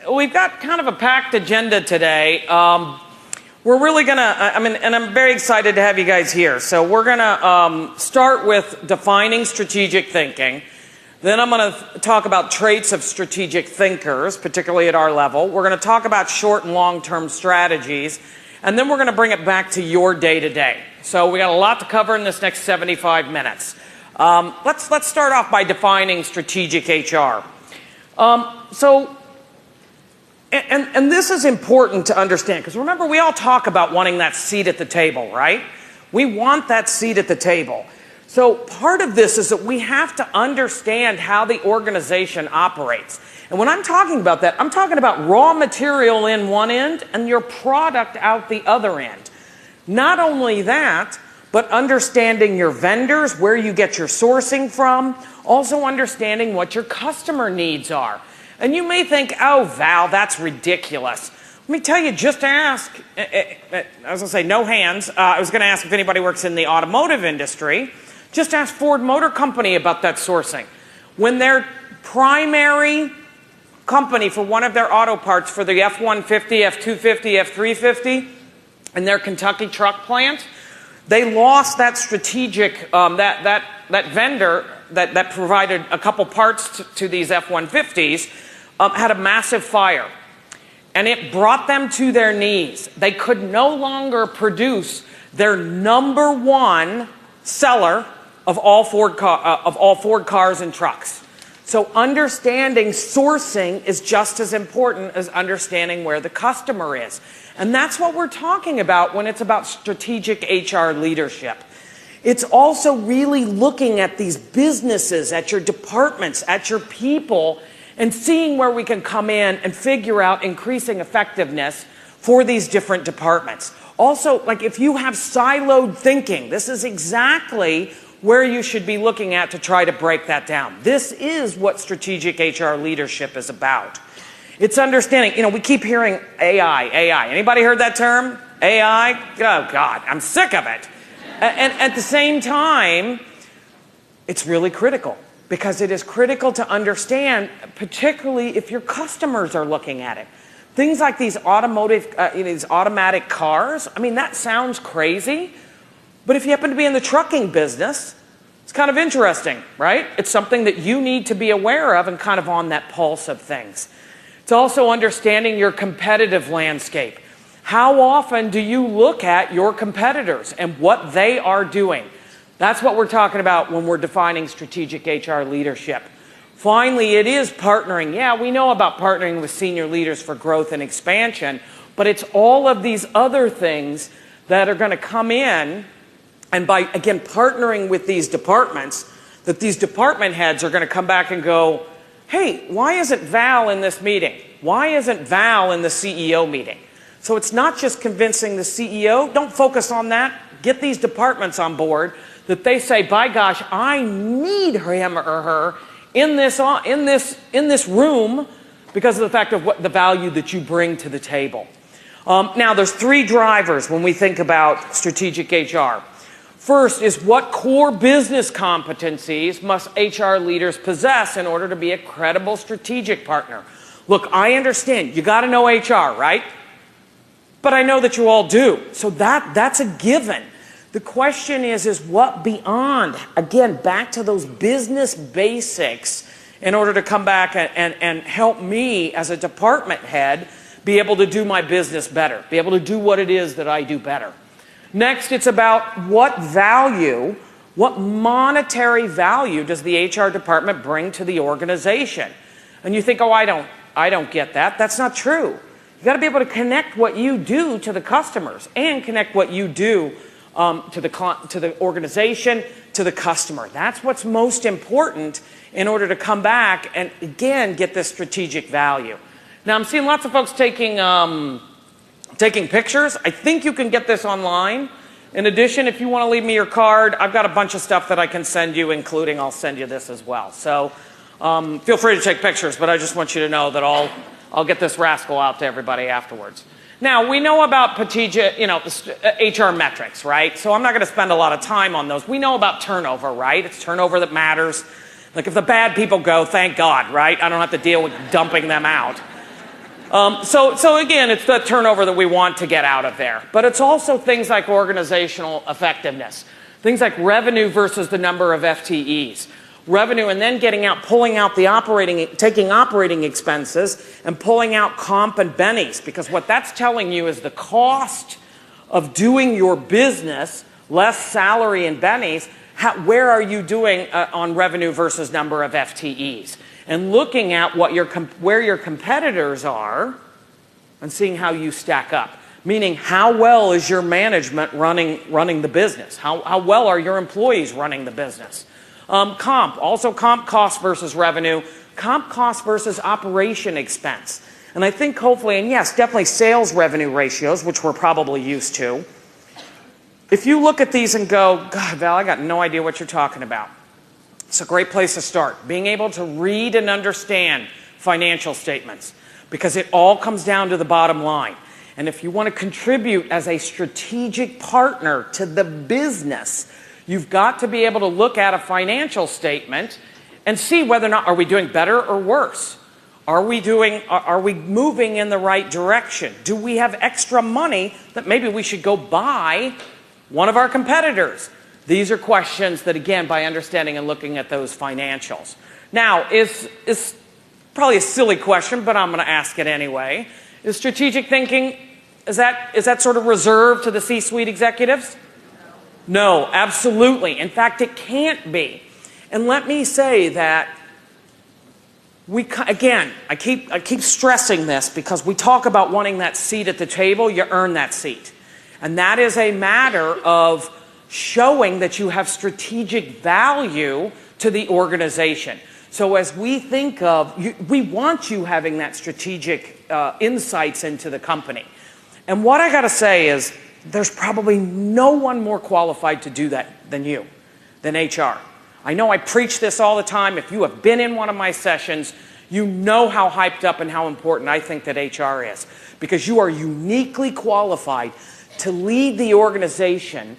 we've got kind of a packed agenda today. We're really going to, and I'm very excited to have you guys here. So we're going to start with defining strategic thinking. Then I'm going to talk about traits of strategic thinkers, particularly at our level. We're going to talk about short and long-term strategies. And then we're going to bring it back to your day-to-day. So we got a lot to cover in this next 75 minutes. Let's start off by defining strategic HR. And this is important to understand, because remember, we all talk about wanting that seat at the table, right? We want that seat at the table. So part of this is that we have to understand how the organization operates. And when I'm talking about that, I'm talking about raw material in one end and your product out the other end. Not only that, but understanding your vendors, where you get your sourcing from, also understanding what your customer needs are. And you may think, oh, Val, that's ridiculous. Let me tell you, just ask. I was going to say no hands. I was going to ask if anybody works in the automotive industry. Just ask Ford Motor Company about that sourcing. When their primary company for one of their auto parts for the F-150, F-250, F-350 in their Kentucky truck plant, they lost that strategic, that vendor that provided a couple parts to these F-150s, had a massive fire. And it brought them to their knees. They could no longer produce their number one seller of all Ford cars and trucks. So understanding sourcing is just as important as understanding where the customer is. And that's what we're talking about when it's about strategic HR leadership. It's also really looking at these businesses, at your departments, at your people, and seeing where we can come in and figure out increasing effectiveness for these different departments. Also, like if you have siloed thinking, this is exactly where you should be looking at to try to break that down. This is what strategic HR leadership is about. It's understanding, we keep hearing AI. Anybody heard that term? AI? Oh God, I'm sick of it. And at the same time, it's really critical, because it is critical to understand, particularly if your customers are looking at it. Things like these these automatic cars, that sounds crazy, but if you happen to be in the trucking business, it's kind of interesting, right? It's something that you need to be aware of and kind of on that pulse of things. It's also understanding your competitive landscape. How often do you look at your competitors and what they are doing? That's what we're talking about when we're defining strategic HR leadership. Finally, it is partnering. Yeah, we know about partnering with senior leaders for growth and expansion, but it's all of these other things that are going to come in, and by, again, partnering with these departments, that these department heads are going to come back and go, hey, why isn't Val in this meeting? Why isn't Val in the CEO meeting? So it's not just convincing the CEO. Don't focus on that. Get these departments on board, that they say, by gosh, I need him or her in this room because of the fact of what the value that you bring to the table. Now, there's three drivers when we think about strategic HR. First is, what core business competencies must HR leaders possess in order to be a credible strategic partner? Look, I understand you got to know HR, right? But I know that you all do. So that's a given. The question is what beyond? Again, back to those business basics in order to come back and help me as a department head be able to do my business better, be able to do what it is that I do better. Next, it's about what value, what monetary value does the HR department bring to the organization? And you think, oh, I don't get that. That's not true. You got to be able to connect what you do to the customers and connect what you do to the organization, to the customer. That's what's most important in order to come back and, again, get this strategic value. Now, I'm seeing lots of folks taking pictures. I think you can get this online. In addition, if you want to leave me your card, I've got a bunch of stuff that I can send you, including I'll send you this as well. So feel free to take pictures, but I just want you to know that I'll get this rascal out to everybody afterwards. Now, we know about HR metrics, right? So I'm not going to spend a lot of time on those. We know about turnover, right? It's turnover that matters. Like if the bad people go, thank God, right? I don't have to deal with dumping them out. So again, it's the turnover that we want to get out of there. But it's also things like organizational effectiveness. Things like revenue versus the number of FTEs. Revenue and then pulling out taking operating expenses and pulling out comp and bennies. Because what that's telling you is the cost of doing your business, less salary and bennies, where are you doing on revenue versus number of FTEs? And looking at where your competitors are and seeing how you stack up. Meaning, how well is your management running the business? How well are your employees running the business? Comp cost versus revenue, comp cost versus operation expense. And I think hopefully, and yes, definitely sales revenue ratios, which we're probably used to. If you look at these and go, God, Val, I got no idea what you're talking about. It's a great place to start. Being able to read and understand financial statements, because it all comes down to the bottom line. And if you want to contribute as a strategic partner to the business, you've got to be able to look at a financial statement and see whether or not, are we doing better or worse? Are we moving in the right direction? Do we have extra money that maybe we should go buy one of our competitors? These are questions that, again, by understanding and looking at those financials. Now, is probably a silly question, but I'm going to ask it anyway. Is strategic thinking, is that sort of reserved to the C-suite executives? No, absolutely. In fact, it can't be. And let me say that I keep stressing this because we talk about wanting that seat at the table. You earn that seat. And that is a matter of showing that you have strategic value to the organization. So as we think of, we want you having that strategic insights into the company. And what I got to say is there's probably no one more qualified to do that than you, than HR. I know I preach this all the time. If you have been in one of my sessions, you know how hyped up and how important I think that HR is, because you are uniquely qualified to lead the organization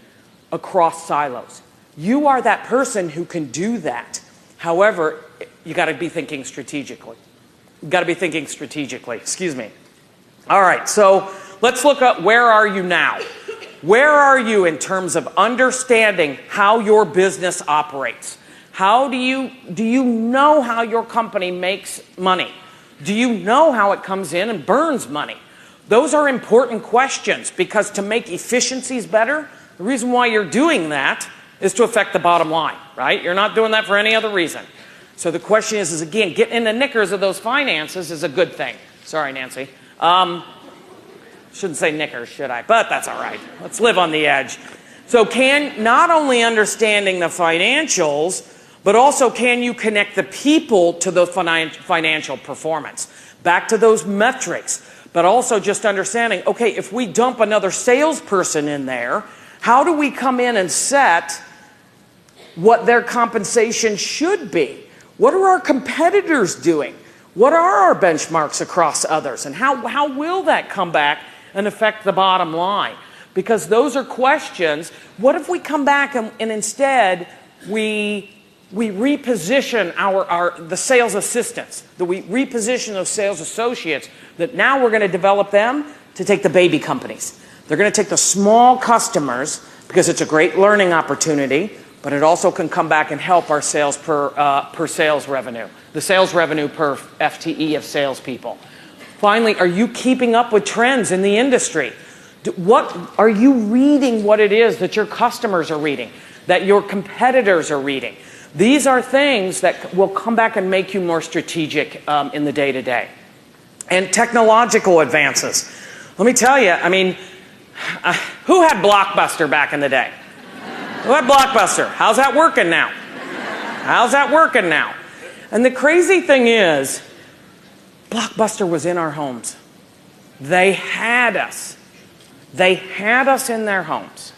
across silos. You are that person who can do that. However, you got to be thinking strategically. Excuse me. All right, so let's look at where are you now? Where are you in terms of understanding how your business operates? Do you know how your company makes money? Do you know how it comes in and burns money? Those are important questions, because to make efficiencies better, the reason why you're doing that is to affect the bottom line, right? You're not doing that for any other reason. So the question is again, getting in the knickers of those finances is a good thing. Sorry, Nancy. Shouldn't say knickers, should I? But that's all right. Let's live on the edge. So not only understanding the financials, but also can you connect the people to the financial performance? Back to those metrics, but also just understanding, okay, if we dump another salesperson in there, how do we come in and set what their compensation should be? What are our competitors doing? What are our benchmarks across others? And how will that come back and affect the bottom line? Because those are questions. What if we come back and instead we reposition the sales assistants, that we reposition those sales associates, that now we're going to develop them to take the baby companies. They're going to take the small customers because it's a great learning opportunity, but it also can come back and help our sales per sales revenue, the sales revenue per FTE of salespeople. Finally, are you keeping up with trends in the industry? Are you reading what it is that your customers are reading, that your competitors are reading? These are things that will come back and make you more strategic in the day-to-day. And technological advances. Let me tell you, I mean, who had Blockbuster back in the day? Who had Blockbuster? How's that working now? And the crazy thing is, Blockbuster was in our homes. They had us. They had us in their homes.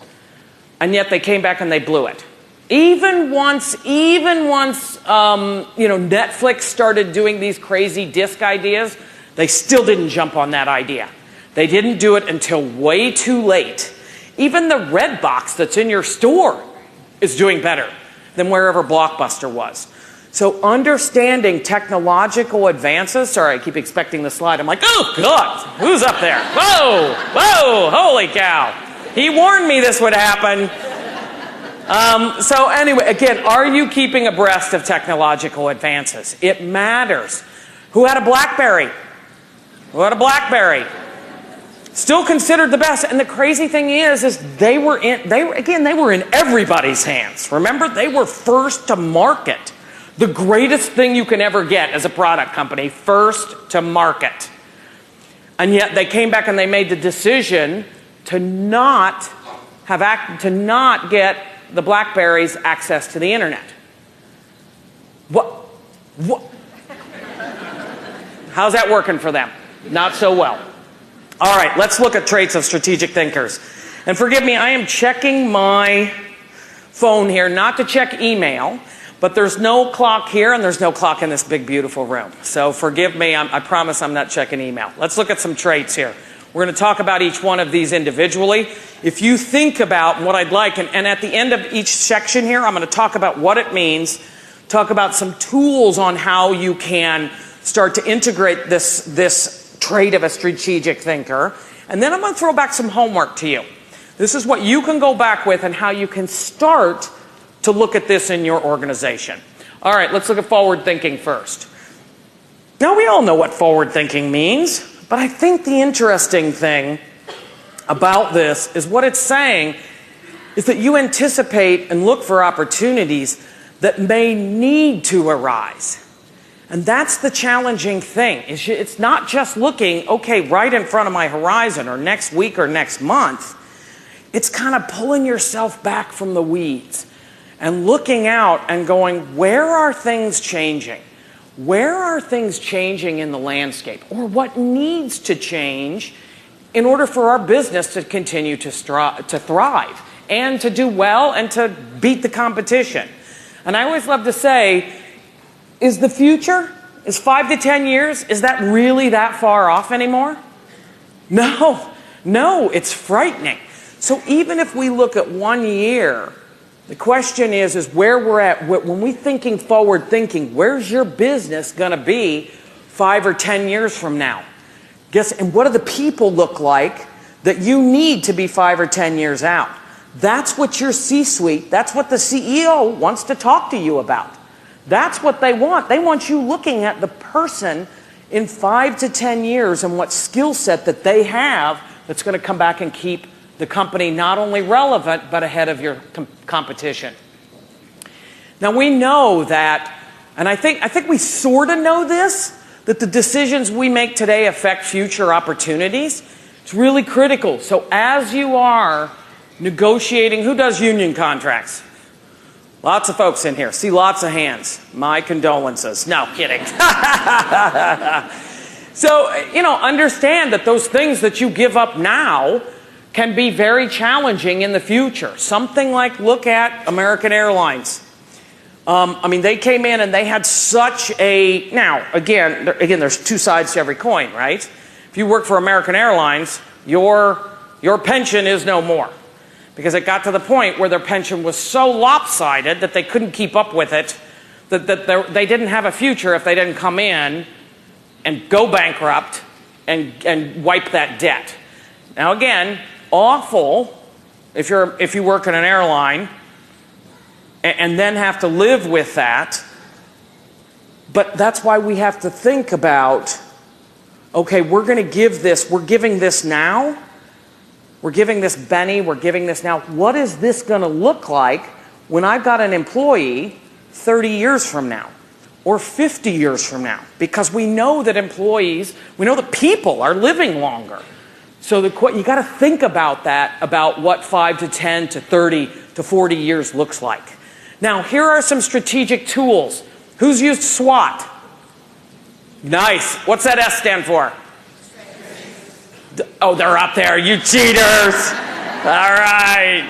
And yet they came back and they blew it. Even once Netflix started doing these crazy disc ideas, they still didn't jump on that idea. They didn't do it until way too late. Even the red box that's in your store is doing better than wherever Blockbuster was. So understanding technological advances, sorry, I keep expecting the slide. I'm like, oh God, who's up there? Whoa, whoa, holy cow. He warned me this would happen. So anyway, again, are you keeping abreast of technological advances? It matters. Who had a BlackBerry? Who had a BlackBerry? Still considered the best. And the crazy thing is they were in everybody's hands. Remember, they were first to market. The greatest thing you can ever get as a product company, first to market. And yet they came back and they made the decision to not get the BlackBerries access to the internet. What? How's that working for them? Not so well. All right, let's look at traits of strategic thinkers. And forgive me, I am checking my phone here, not to check email, but there's no clock here and there's no clock in this big, beautiful room. So forgive me, I promise I'm not checking email. Let's look at some traits here. We're going to talk about each one of these individually. If you think about what I'd like, and at the end of each section here, I'm going to talk about what it means, talk about some tools on how you can start to integrate this trait of a strategic thinker. And then I'm going to throw back some homework to you. This is what you can go back with and how you can start to look at this in your organization. All right, let's look at forward thinking first. Now, we all know what forward thinking means, but I think the interesting thing about this is what it's saying is that you anticipate and look for opportunities that may need to arise. And that's the challenging thing. It's not just looking, okay, right in front of my horizon or next week or next month. It's kind of pulling yourself back from the weeds and looking out and going, where are things changing? Where are things changing in the landscape? Or what needs to change in order for our business to continue to thrive and to do well and to beat the competition? And I always love to say, is the future, is 5 to 10 years, is that really that far off anymore? No, it's frightening. So even if we look at 1 year, the question is where we're at. When we're thinking forward thinking, where's your business going to be 5 or 10 years from now? And what do the people look like that you need to be 5 or 10 years out? That's what your C-suite, that's what the CEO wants to talk to you about. That's what they want. They want you looking at the person in 5 to 10 years and what skill set that they have that's going to come back and keep the company not only relevant, but ahead of your competition. Now we know that, and I think we sort of know this, that the decisions we make today affect future opportunities. It's really critical. So as you are negotiating, who does union contracts? Lots of folks in here. See lots of hands. My condolences. No, kidding. So, understand that those things that you give up now can be very challenging in the future. Something like, look at American Airlines. They came in and they had such a, now, again, there's two sides to every coin, right? If you work for American Airlines, your pension is no more. Because it got to the point where their pension was so lopsided that they couldn't keep up with it, that they didn't have a future if they didn't come in and go bankrupt and wipe that debt. Now again, awful if you work in an airline and then have to live with that. But that's why we have to think about, okay, we're giving this now. We're giving this Benny, we're giving this now. What is this going to look like when I've got an employee 30 years from now or 50 years from now? Because we know that people are living longer. So you got to think about that, about what 5 to 10 to 30 to 40 years looks like. Now, here are some strategic tools. Who's used SWOT? Nice. What's that S stand for? Oh, they're up there, you cheaters. All right,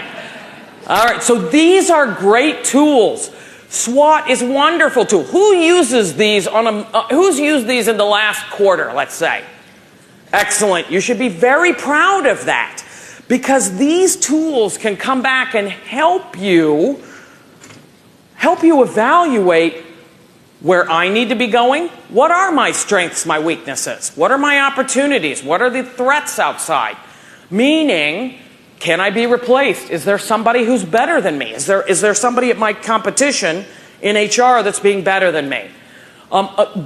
so these are great tools. SWOT is a wonderful tool. Who uses these who's used these in the last quarter, let's say? Excellent. You should be very proud of that, because these tools can come back and help you evaluate where I need to be going. What are my strengths, my weaknesses? What are my opportunities? What are the threats outside? Meaning, can I be replaced? Is there somebody who's better than me? Is there somebody at my competition in HR that's being better than me?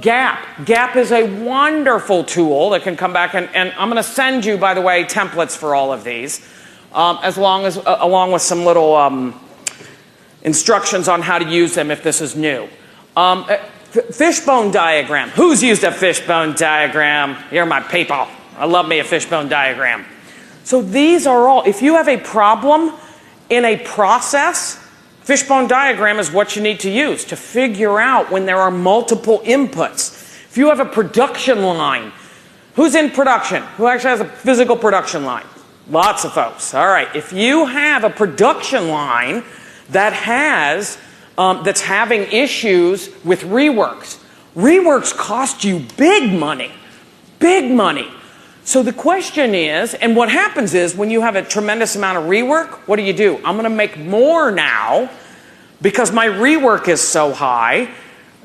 Gap is a wonderful tool that can come back, and I'm going to send you, by the way, templates for all of these, along with some little instructions on how to use them if this is new. Fishbone diagram. Who's used a fishbone diagram? You're my people. I love me a fishbone diagram. So these are all, if you have a problem in a process, fishbone diagram is what you need to use to figure out when there are multiple inputs. If you have a production line, who's in production? Who actually has a physical production line? Lots of folks. All right. If you have a production line that has, that's having issues with reworks, reworks cost you big money. Big money. So the question is, and what happens is when you have a tremendous amount of rework, what do? I'm going to make more now because my rework is so high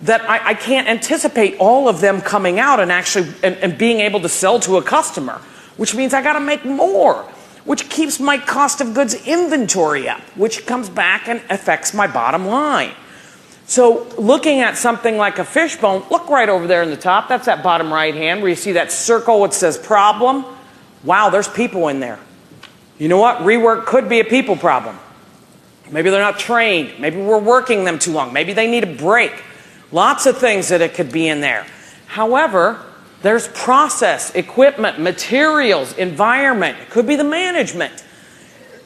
that I can't anticipate all of them coming out and actually and being able to sell to a customer, which means I got to make more, which keeps my cost of goods inventory up, which comes back and affects my bottom line. So looking at something like a fishbone, look right over there in the top. That's that bottom right hand where you see that circle which says problem. Wow, there's people in there. You know what? Rework could be a people problem. Maybe they're not trained. Maybe we're working them too long. Maybe they need a break. Lots of things that it could be in there. However, there's process, equipment, materials, environment. It could be the management.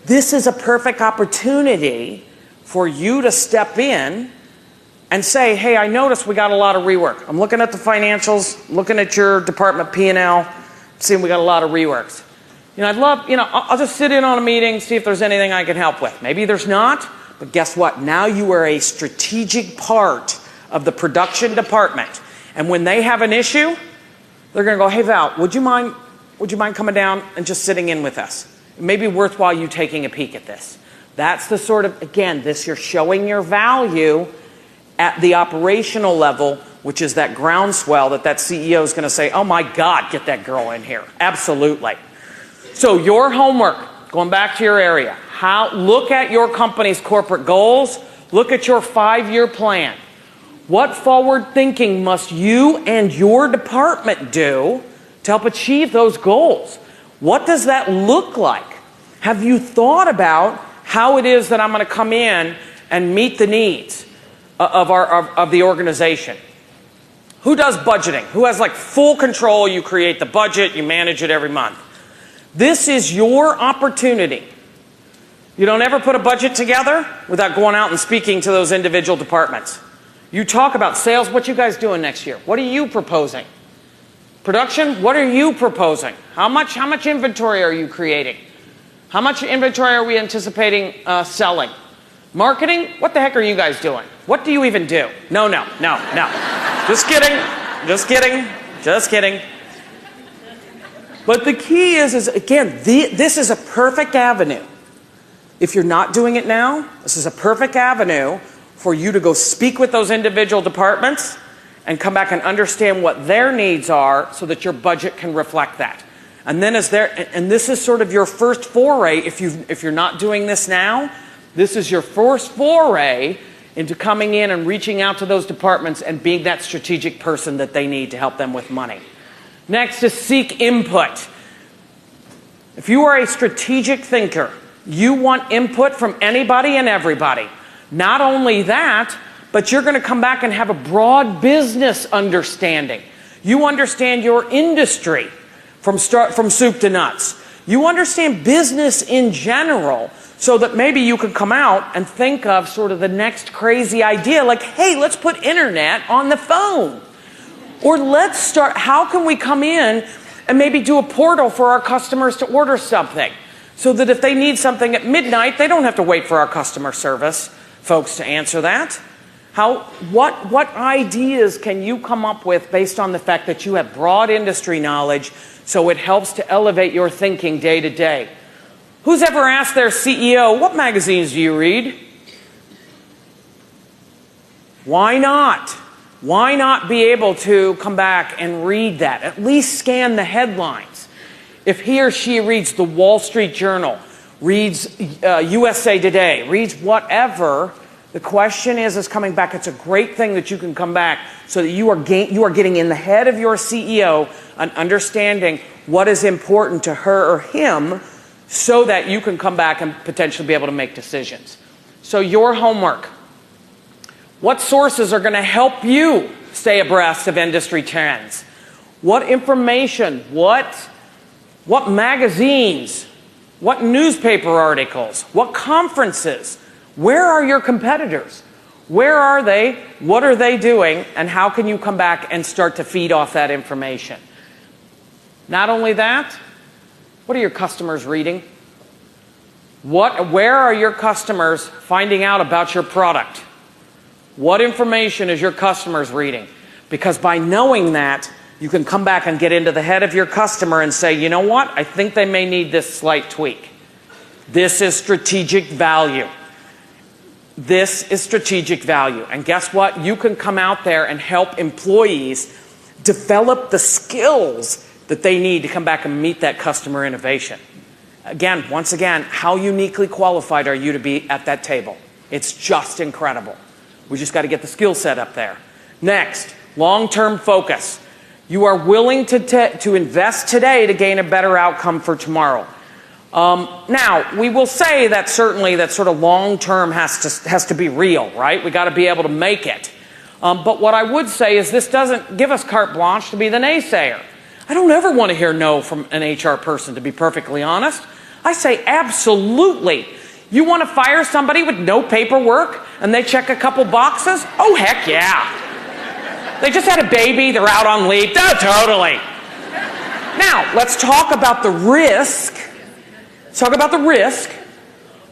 This is a perfect opportunity for you to step in and say, hey, I noticed we got a lot of rework. I'm looking at the financials, looking at your department P&L, seeing we got a lot of reworks. I'd love, I'll just sit in on a meeting, see if there's anything I can help with. Maybe there's not, but guess what? Now you are a strategic part of the production department. And when they have an issue, they're going to go, hey, Val, would you mind coming down and just sitting in with us? It may be worthwhile you taking a peek at this. That's the sort of, again, you're showing your value at the operational level, which is that groundswell that CEO is going to say, oh my God, get that girl in here. Absolutely. So your homework, going back to your area, look at your company's corporate goals, look at your 5-year plan. What forward thinking must you and your department do to help achieve those goals? What does that look like? Have you thought about how it is that I'm going to come in and meet the needs of the organization? Who does budgeting? Who has full control? You create the budget, you manage it every month. This is your opportunity. You don't ever put a budget together without going out and speaking to those individual departments. You talk about sales. What you guys doing next year? What are you proposing? Production, what are you proposing? How much inventory are you creating? How much inventory are we anticipating selling? Marketing, what the heck are you guys doing? What do you even do? No. Just kidding. But the key is again, this is a perfect avenue. If you're not doing it now, this is a perfect avenue for you to go speak with those individual departments and come back and understand what their needs are so that your budget can reflect that. And then and this is sort of your first foray, if you're not doing this now, this is your first foray into coming in and reaching out to those departments and being that strategic person that they need to help them with money. Next is seek input. If you are a strategic thinker, you want input from anybody and everybody. Not only that, but you're going to come back and have a broad business understanding. You understand your industry from soup to nuts. You understand business in general, so that maybe you could come out and think of sort of the next crazy idea, like, hey, let's put internet on the phone. Or let's start, how can we come in and maybe do a portal for our customers to order something, so that if they need something at midnight, they don't have to wait for our customer service folks to answer that. What ideas can you come up with based on the fact that you have broad industry knowledge, so it helps to elevate your thinking day to day? Who's ever asked their CEO, what magazines do you read? Why not? Why not be able to come back and read that? At least scan the headlines. If he or she reads the Wall Street Journal, reads USA Today, reads whatever, the question is coming back. It's a great thing that you can come back so that you are getting in the head of your CEO and understanding what is important to her or him so that you can come back and potentially be able to make decisions. So your homework. What sources are going to help you stay abreast of industry trends? What information, what magazines, what newspaper articles, what conferences? Where are your competitors? Where are they? What are they doing? And how can you come back and start to feed off that information? Not only that, what are your customers reading? Where are your customers finding out about your product? What information is your customers reading? Because by knowing that, you can come back and get into the head of your customer and say, you know what? I think they may need this slight tweak. This is strategic value. This is strategic value. And guess what? You can come out there and help employees develop the skills that they need to come back and meet that customer innovation. Again, once again, how uniquely qualified are you to be at that table? It's just incredible. We just got to get the skill set up there. Next, long-term focus. You are willing to invest today to gain a better outcome for tomorrow. Now, we will say that certainly that sort of long-term has to be real, right? We got to be able to make it. But what I would say is this doesn't give us carte blanche to be the naysayer. I don't ever want to hear no from an HR person, to be perfectly honest. I say absolutely. You want to fire somebody with no paperwork and they check a couple boxes? Oh, heck yeah. They just had a baby, they're out on leave. Oh, totally. Now, let's talk about the risk. Let's talk about the risk.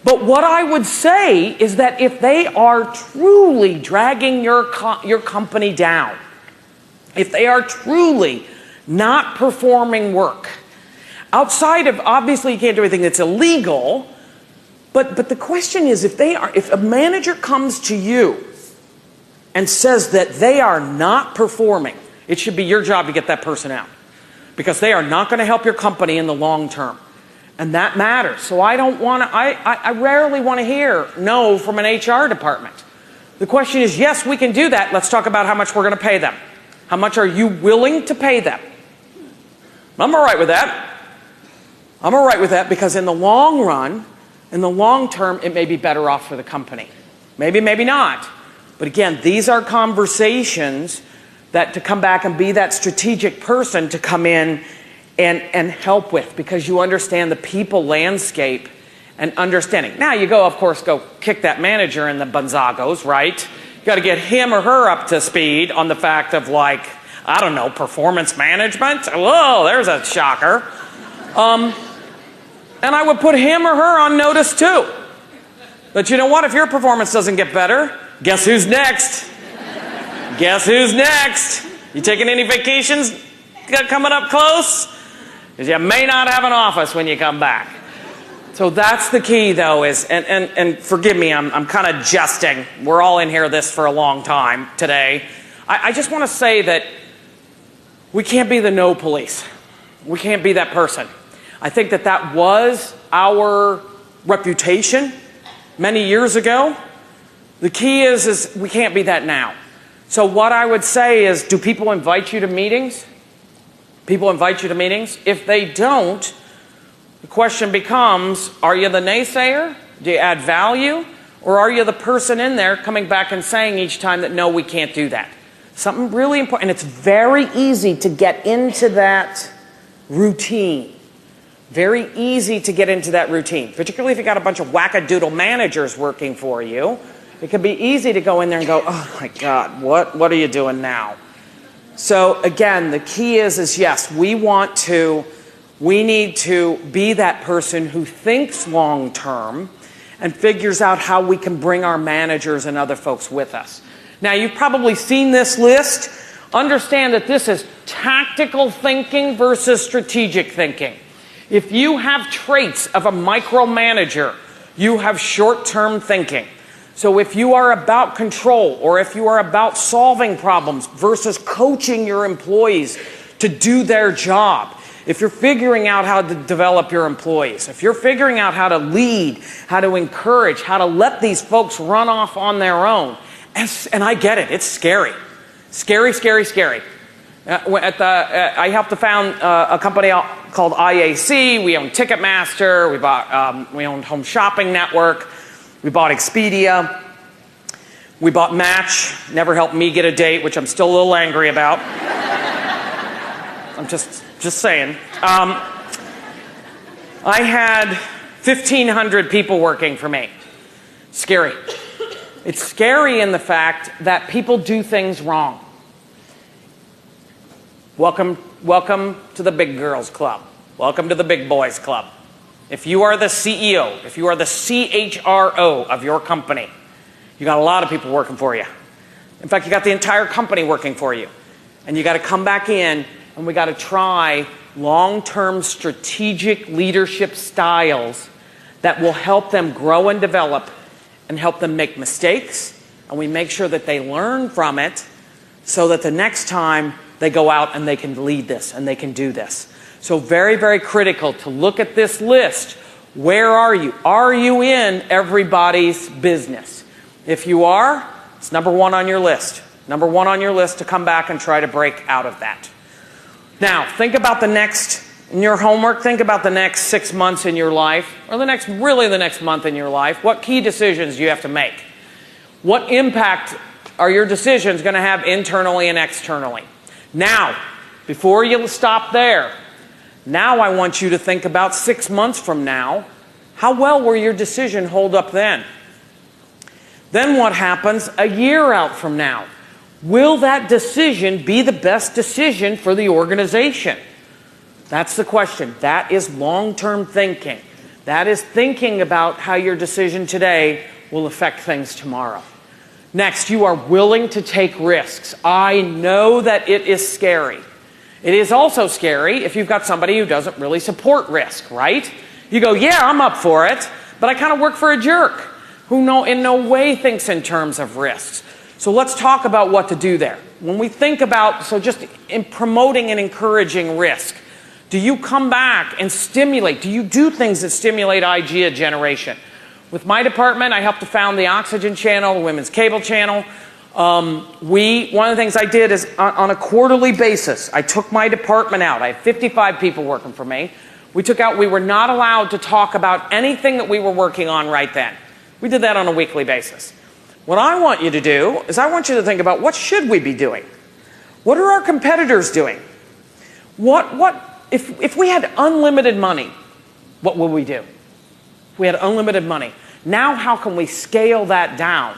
But what I would say is that if they are truly dragging your company down, if they are truly not performing work, outside of, obviously you can't do anything that's illegal, but the question is, if a manager comes to you and says that they are not performing, it should be your job to get that person out. Because they are not going to help your company in the long term. And that matters. So I rarely want to hear no from an HR department. The question is, yes, we can do that. Let's talk about how much we're going to pay them. How much are you willing to pay them? I'm all right with that. I'm all right with that because in the long run, in the long term, it may be better off for the company. Maybe, maybe not. But again, these are conversations that to come back and be that strategic person to come in and help with, because you understand the people landscape and understanding. Now you go, of course, go kick that manager in the bonzagos, right? You got to get him or her up to speed on the fact of, like, I don't know, performance management. Whoa, there's a shocker. And I would put him or her on notice too. But you know what? If your performance doesn't get better, guess who's next? Guess who's next? You taking any vacations coming up close? Because you may not have an office when you come back. So that's the key, though, is, and forgive me, I'm kind of jesting. We're all in here this for a long time today. I just want to say that we can't be the no police. We can't be that person. I think that was our reputation many years ago. The key is we can't be that now. So what I would say is, do people invite you to meetings? People invite you to meetings? If they don't, the question becomes, are you the naysayer? Do you add value? Or are you the person in there coming back and saying each time that, no, we can't do that? Something really important. And it's very easy to get into that routine. Very easy to get into that routine, particularly if you got a bunch of wackadoodle managers working for you. It can be easy to go in there and go, oh my God, what are you doing now? So again, the key is yes, we need to be that person who thinks long term and figures out how we can bring our managers and other folks with us. Now, you've probably seen this list. Understand that this is tactical thinking versus strategic thinking. If you have traits of a micromanager, you have short-term thinking. So if you are about control, or if you are about solving problems versus coaching your employees to do their job, if you're figuring out how to develop your employees, if you're figuring out how to lead, how to encourage, how to let these folks run off on their own, and I get it, it's scary. Scary, scary, scary. I helped to found a company called IAC. We own Ticketmaster. We owned Home Shopping Network. We bought Expedia. We bought Match. Never helped me get a date, which I'm still a little angry about. I'm just saying. I had 1,500 people working for me. Scary. It's scary in the fact that people do things wrong. Welcome to the big girls club. Welcome to the big boys club. If you are the CEO, if you are the CHRO of your company, you got a lot of people working for you. In fact, you got the entire company working for you. And you got to come back in, and we got to try long-term strategic leadership styles that will help them grow and develop and help them make mistakes. And we make sure that they learn from it so that the next time they go out and they can lead this and they can do this. So very, very critical to look at this list. Where are you? Are you in everybody's business? If you are, it's number one on your list. Number one on your list to come back and try to break out of that. Now, think about in your homework, think about the next 6 months in your life, or the next month in your life. What key decisions do you have to make? What impact are your decisions going to have internally and externally? Now, before you stop there, now I want you to think about 6 months from now. How well will your decision hold up then? Then what happens a year out from now? Will that decision be the best decision for the organization? That's the question. That is long-term thinking. That is thinking about how your decision today will affect things tomorrow. Next, you are willing to take risks. I know that it is scary. It is also scary if you've got somebody who doesn't really support risk, right? You go, yeah, I'm up for it, but I kind of work for a jerk who in no way thinks in terms of risks. So let's talk about what to do there. When we think about, just in promoting and encouraging risk, do you come back and stimulate? Do you do things that stimulate idea generation? With my department, I helped to found the Oxygen Channel, the Women's Cable Channel. One of the things I did is on a quarterly basis, I took my department out. I had 55 people working for me. We were not allowed to talk about anything that we were working on right then. We did that on a weekly basis. What I want you to do is I want you to think about what should we be doing? What are our competitors doing? If we had unlimited money, what would we do? If we had unlimited money. Now how can we scale that down?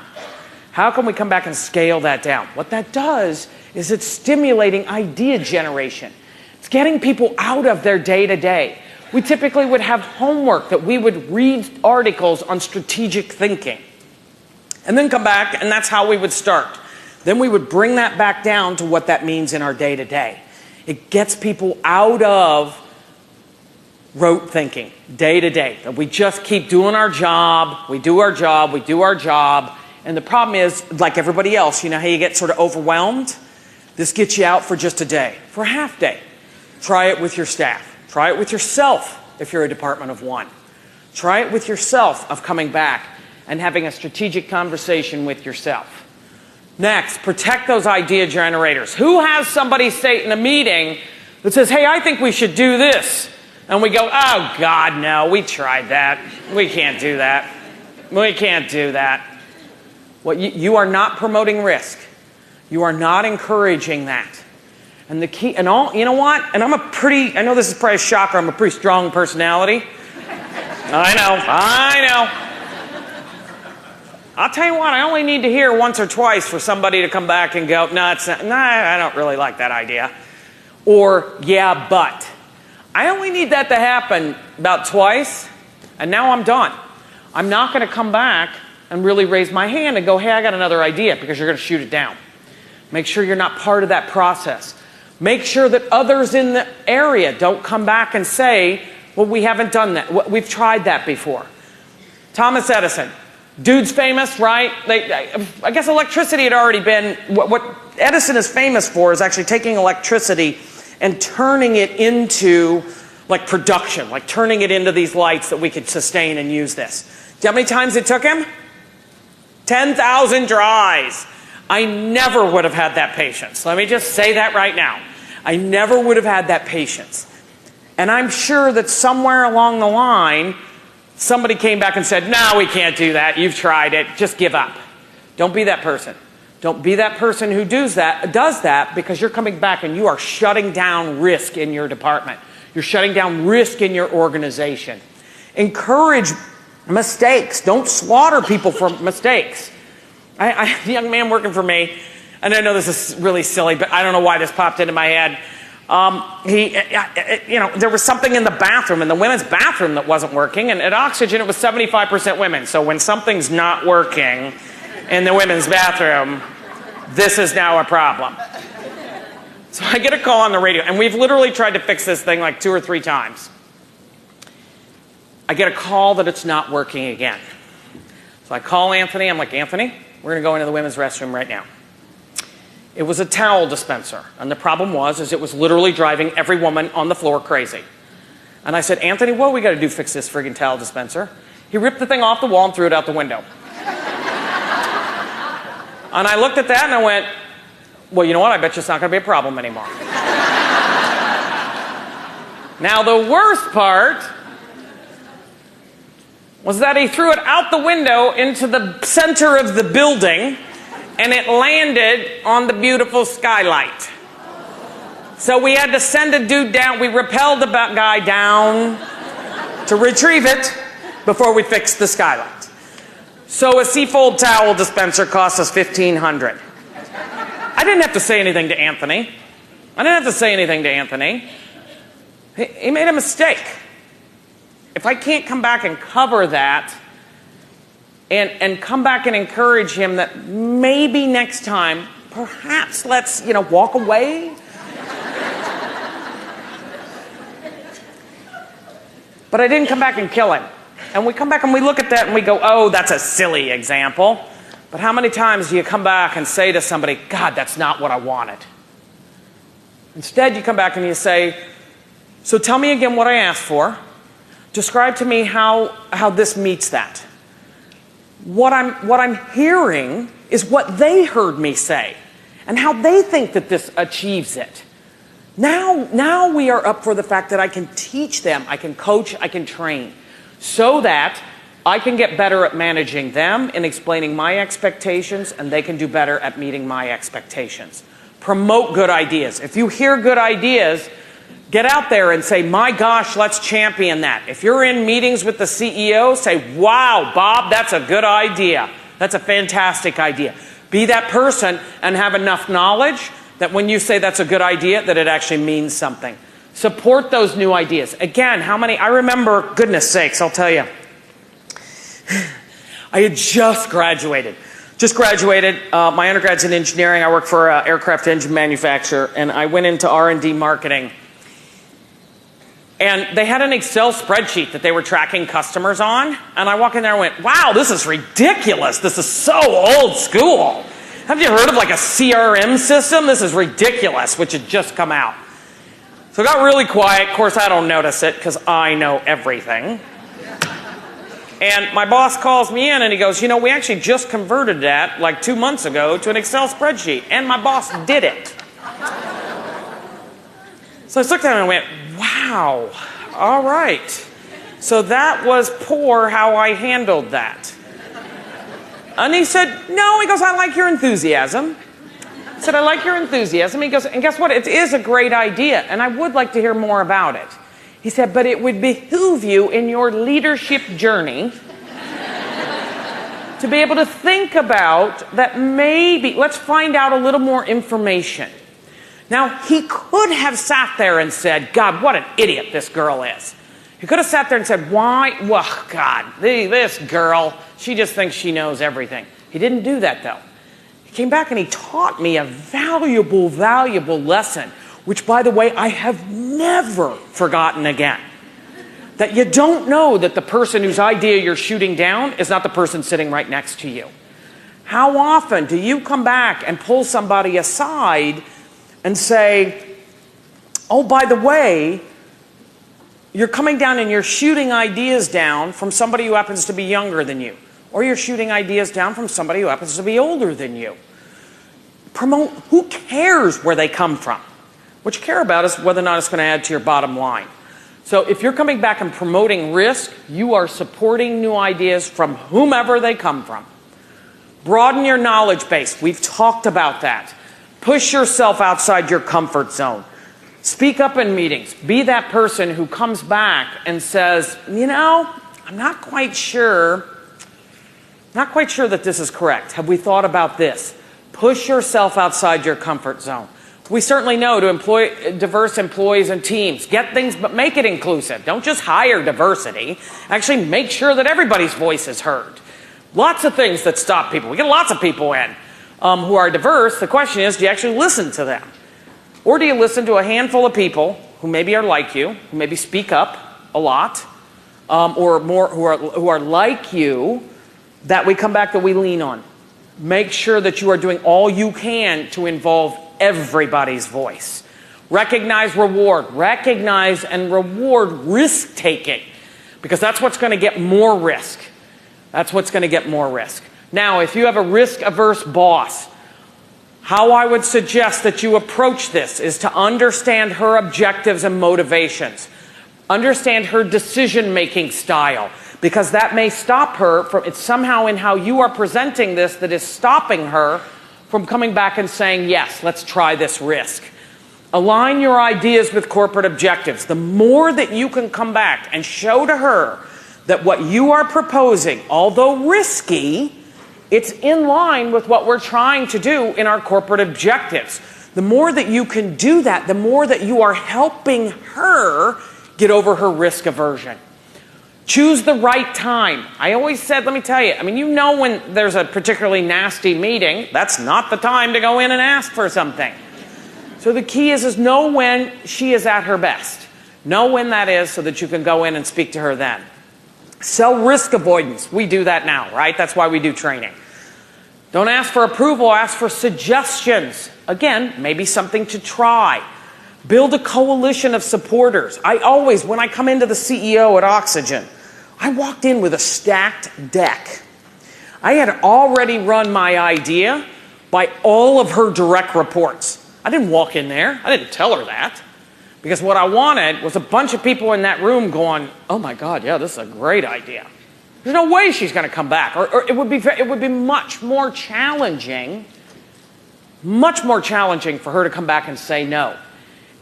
How can we come back and scale that down? What that does is it's stimulating idea generation. It's getting people out of their day-to-day. We typically would have homework that we would read articles on strategic thinking. And then come back, and that's how we would start. Then we would bring that back down to what that means in our day-to-day. It gets people out of rote thinking, day-to-day. That we just keep doing our job, we do our job, we do our job. And the problem is, like everybody else, you know how you get sort of overwhelmed? This gets you out for just a day, for a half day. Try it with your staff. Try it with yourself if you're a department of one. Try it with yourself of coming back and having a strategic conversation with yourself. Next, protect those idea generators. Who has somebody say in a meeting that says, hey, I think we should do this? And we go, oh, God, no, we tried that. We can't do that. We can't do that. You are not promoting risk. You are not encouraging that. And the key, and all, you know what? And I know this is probably a shocker, I'm a pretty strong personality. I know. I'll tell you what, I only need to hear once or twice for somebody to come back and go, no, I don't really like that idea. Or, yeah, but. I only need that to happen about twice, and now I'm done. I'm not going to come back and really raise my hand and go, hey, I got another idea, because you're going to shoot it down. Make sure you're not part of that process. Make sure that others in the area don't come back and say, well, we haven't done that. We've tried that before. Thomas Edison, Dude's famous, right? I guess electricity had already been, what Edison is famous for is actually taking electricity and turning it into like production, like turning it into these lights that we could sustain and use this. Do you know how many times it took him? 10,000 tries. I never would have had that patience. Let me just say that right now. I never would have had that patience. And I'm sure that somewhere along the line, somebody came back and said, no, we can't do that. You've tried it. Just give up. Don't be that person. Don't be that person who does that because you're coming back and you are shutting down risk in your department. You're shutting down risk in your organization. Encourage mistakes. Don't slaughter people for mistakes. I had a young man working for me, and I know this is really silly, but I don't know why this popped into my head. There was something in the bathroom, in the women's bathroom that wasn't working, and at Oxygen it was 75% women. So when something's not working in the women's bathroom, this is now a problem. So I get a call on the radio, and we've literally tried to fix this thing like 2 or 3 times. I get a call that it's not working again. So I call Anthony. I'm like, Anthony, we're going to go into the women's restroom right now. It was a towel dispenser, and the problem was it was literally driving every woman on the floor crazy. And I said, Anthony, what do we got to do to fix this friggin' towel dispenser? He ripped the thing off the wall and threw it out the window. And I looked at that and I went, well, you know what? I bet you it's not going to be a problem anymore. Now, the worst part was that he threw it out the window into the center of the building, and it landed on the beautiful skylight. So we had to send a dude down. We rappelled the guy down to retrieve it before we fixed the skylight. So a Seafold towel dispenser cost us $1,500. I didn't have to say anything to Anthony. He made a mistake. If I can't come back and cover that and come back and encourage him that maybe next time, perhaps let's, walk away. But I didn't come back and kill him. And we come back and we look at that and we go, oh, that's a silly example. But how many times do you come back and say to somebody, God, that's not what I wanted? Instead, you come back and you say, so tell me again what I asked for. Describe to me how this meets that. What I'm hearing is what they heard me say and how they think that this achieves it. Now we are up for the fact that I can teach them, I can coach, I can train, so that I can get better at managing them and explaining my expectations, and they can do better at meeting my expectations. Promote good ideas. If you hear good ideas, get out there and say, my gosh, let's champion that. If you're in meetings with the CEO, say, wow, Bob, that's a good idea. That's a fantastic idea. Be that person and have enough knowledge that when you say that's a good idea, that it actually means something. Support those new ideas. Again, I remember, goodness sakes, I'll tell you. I had just graduated. My undergrad's in engineering. I work for an aircraft engine manufacturer, and I went into R&D marketing. And they had an Excel spreadsheet that they were tracking customers on. And I walk in there and went, wow, this is ridiculous. This is so old school. Have you heard of like a SHRM system? This is ridiculous, which had just come out. So it got really quiet. Of course, I don't notice it because I know everything. And my boss calls me in and he goes, we actually just converted that like 2 months ago to an Excel spreadsheet. And my boss did it. So I looked at him and went, wow, all right. So that was poor how I handled that. And he said, no, he goes, I like your enthusiasm. I said, I like your enthusiasm. He goes, and guess what? It is a great idea, and I would like to hear more about it. He said, but it would behoove you in your leadership journey to be able to think about that maybe, let's find out a little more information. Now, he could have sat there and said, God, what an idiot this girl is. He could have sat there and said, why? Well, God, this girl, she just thinks she knows everything. He didn't do that, though. He came back and he taught me a valuable lesson, which, by the way, I have never forgotten again. that you don't know that the person whose idea you're shooting down is not the person sitting right next to you? How often do you come back and pull somebody aside and say, oh, by the way, you're coming down and you're shooting ideas down from somebody who happens to be younger than you, or you're shooting ideas down from somebody who happens to be older than you. Promote, who cares where they come from? What you care about is whether or not it's going to add to your bottom line. So if you're coming back and promoting risk, you are supporting new ideas from whomever they come from. Broaden your knowledge base. We've talked about that. Push yourself outside your comfort zone. Speak up in meetings. Be that person who comes back and says, you know, I'm not quite sure that this is correct. Have we thought about this? Push yourself outside your comfort zone. We certainly know to employ diverse employees and teams. Get things, but make it inclusive. Don't just hire diversity. Actually make sure that everybody's voice is heard. Lots of things that stop people. We get lots of people in who are diverse. The question is, do you actually listen to them? Or do you listen to a handful of people who maybe are like you, who maybe speak up a lot, or more who are like you, that we come back that we lean on? Make sure that you are doing all you can to involve everybody's voice. Recognize reward. Recognize and reward risk-taking, because that's what's going to get more risk. That's what's going to get more risk. Now, if you have a risk-averse boss, how I would suggest that you approach this is to understand her objectives and motivations. Understand her decision-making style, because that may stop her from, it's somehow in how you are presenting this that is stopping her from coming back and saying, yes, let's try this risk. Align your ideas with corporate objectives. The more that you can come back and show to her that what you are proposing, although risky, it's in line with what we're trying to do in our corporate objectives. The more that you can do that, the more that you are helping her get over her risk aversion. Choose the right time. I always said, let me tell you, I mean, you know when there's a particularly nasty meeting, that's not the time to go in and ask for something. So the key is know when she is at her best. Know when that is so that you can go in and speak to her then. Sell risk avoidance. We do that now, right? That's why we do training. Don't ask for approval, ask for suggestions. Again, maybe something to try. Build a coalition of supporters. I always, when I come into the CEO at Oxygen, I walked in with a stacked deck. I had already run my idea by all of her direct reports. I didn't walk in there. I didn't tell her that. Because what I wanted was a bunch of people in that room going, oh my God, yeah, this is a great idea. There's no way she's going to come back. Or it would be much more challenging for her to come back and say no.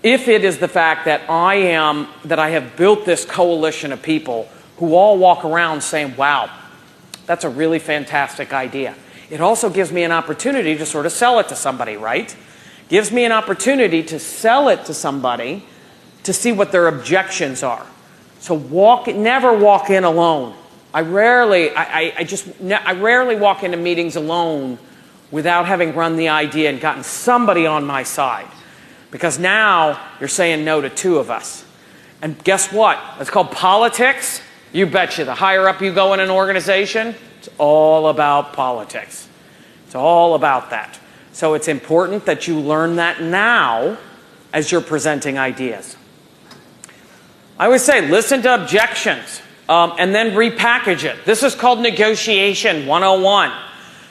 If it is the fact that I have built this coalition of people who all walk around saying, wow, that's a really fantastic idea. It also gives me an opportunity to sort of sell it to somebody, right? Gives me an opportunity to sell it to somebody to see what their objections are. So never walk in alone. I rarely walk into meetings alone without having run the idea and gotten somebody on my side. Because now you're saying no to two of us. And guess what? It's called politics. You betcha. The higher up you go in an organization, it's all about politics. It's all about that. So it's important that you learn that now as you're presenting ideas. I always say, listen to objections and then repackage it. This is called negotiation 101.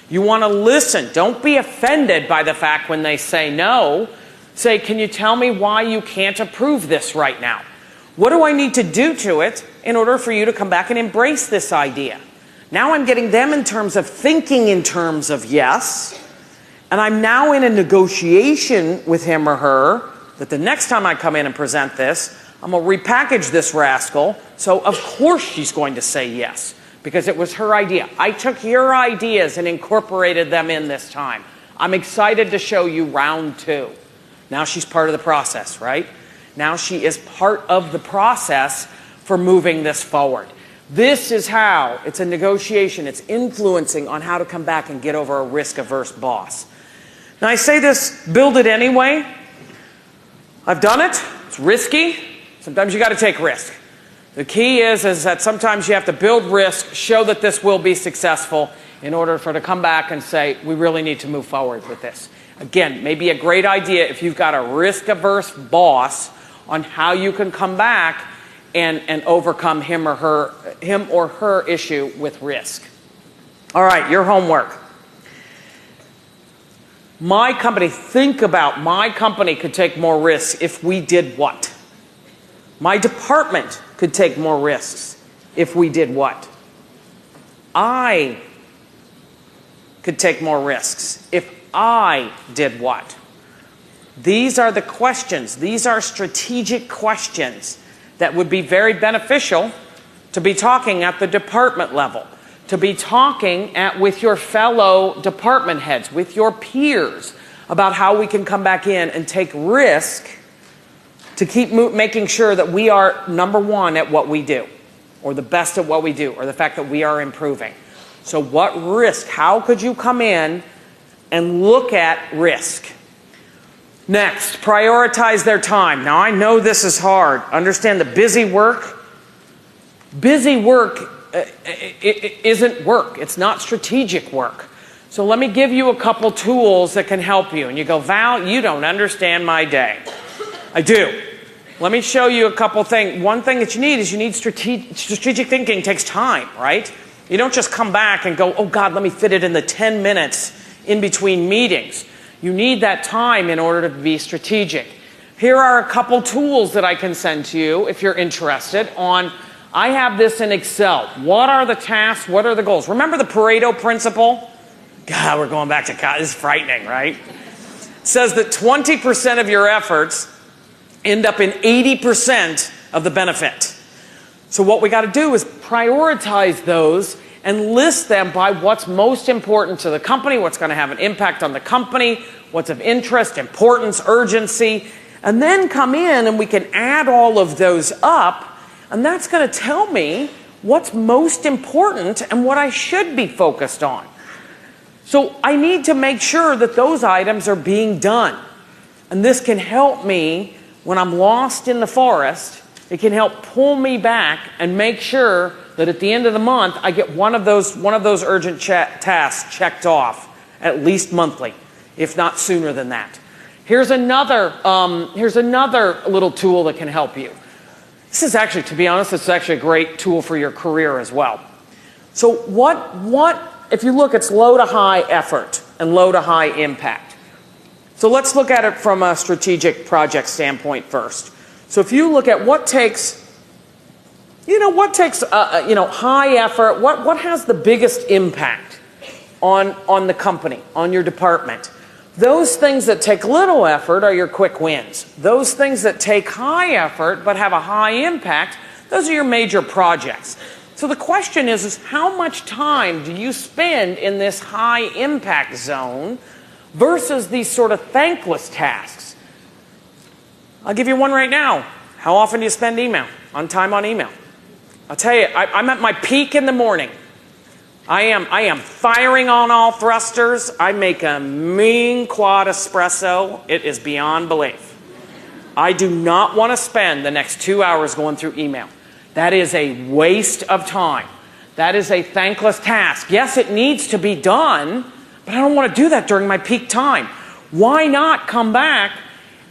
You want to listen. Don't be offended by the fact when they say no. Say, can you tell me why you can't approve this right now? What do I need to do to it in order for you to come back and embrace this idea? Now I'm getting them in terms of thinking in terms of yes, and I'm now in a negotiation with him or her that the next time I come in and present this, I'm going to repackage this rascal, so of course she's going to say yes, because it was her idea. I took your ideas and incorporated them in this time. I'm excited to show you round 2. Now she's part of the process, right? Now she is part of the process for moving this forward. This is how, it's a negotiation, it's influencing on how to come back and get over a risk-averse boss. Now I say this, build it anyway. I've done it, it's risky. Sometimes you got to take risk. The key is that sometimes you have to build risk, show that this will be successful in order for it to come back and say, we really need to move forward with this. Again, maybe a great idea if you've got a risk-averse boss on how you can come back and overcome him or her issue with risk. All right, your homework. Think about my company could take more risks if we did what? My department could take more risks if we did what? I could take more risks if I did what? These are the questions. These are strategic questions that would be very beneficial to be talking at the department level, to be talking with your fellow department heads, with your peers, about how we can come back in and take risk to keep making sure that we are number one at what we do, or the best at what we do, or the fact that we are improving. So what risk? How could you come in and look at risk? Next, prioritize their time. Now, I know this is hard. Understand that busy work isn't work. It's not strategic work. So let me give you a couple tools that can help you. And you go, Val, you don't understand my day. I do. Let me show you a couple things. One thing that you need strategic thinking takes time, right? You don't just come back and go, oh God, let me fit it in the 10 minutes in between meetings. You need that time in order to be strategic. Here are a couple tools that I can send to you if you're interested on. I have this in Excel. What are the tasks? What are the goals? Remember the Pareto principle? God, we're going back to God. This is frightening, right? It says that 20% of your efforts end up in 80% of the benefit. So what we got to do is prioritize those and list them by what's most important to the company, what's going to have an impact on the company, what's of interest, importance, urgency, and then come in and we can add all of those up, and that's going to tell me what's most important and what I should be focused on. So I need to make sure that those items are being done. And this can help me when I'm lost in the forest. It can help pull me back and make sure that at the end of the month I get one of those urgent tasks checked off, at least monthly, if not sooner than that. Here's another little tool that can help you. This is actually, to be honest, this is actually a great tool for your career as well. So if you look, it's low to high effort and low to high impact. So let's look at it from a strategic project standpoint first. So if you look at what takes high effort, what has the biggest impact on the company, on your department? Those things that take little effort are your quick wins. Those things that take high effort but have a high impact, those are your major projects. So the question is how much time do you spend in this high impact zone versus these sort of thankless tasks? I'll give you one right now. How often do you spend time on email? I'll tell you, I'm at my peak in the morning. I am firing on all thrusters. I make a mean quad espresso. It is beyond belief. I do not want to spend the next 2 hours going through email. That is a waste of time. That is a thankless task. Yes, it needs to be done, but I don't want to do that during my peak time. Why not come back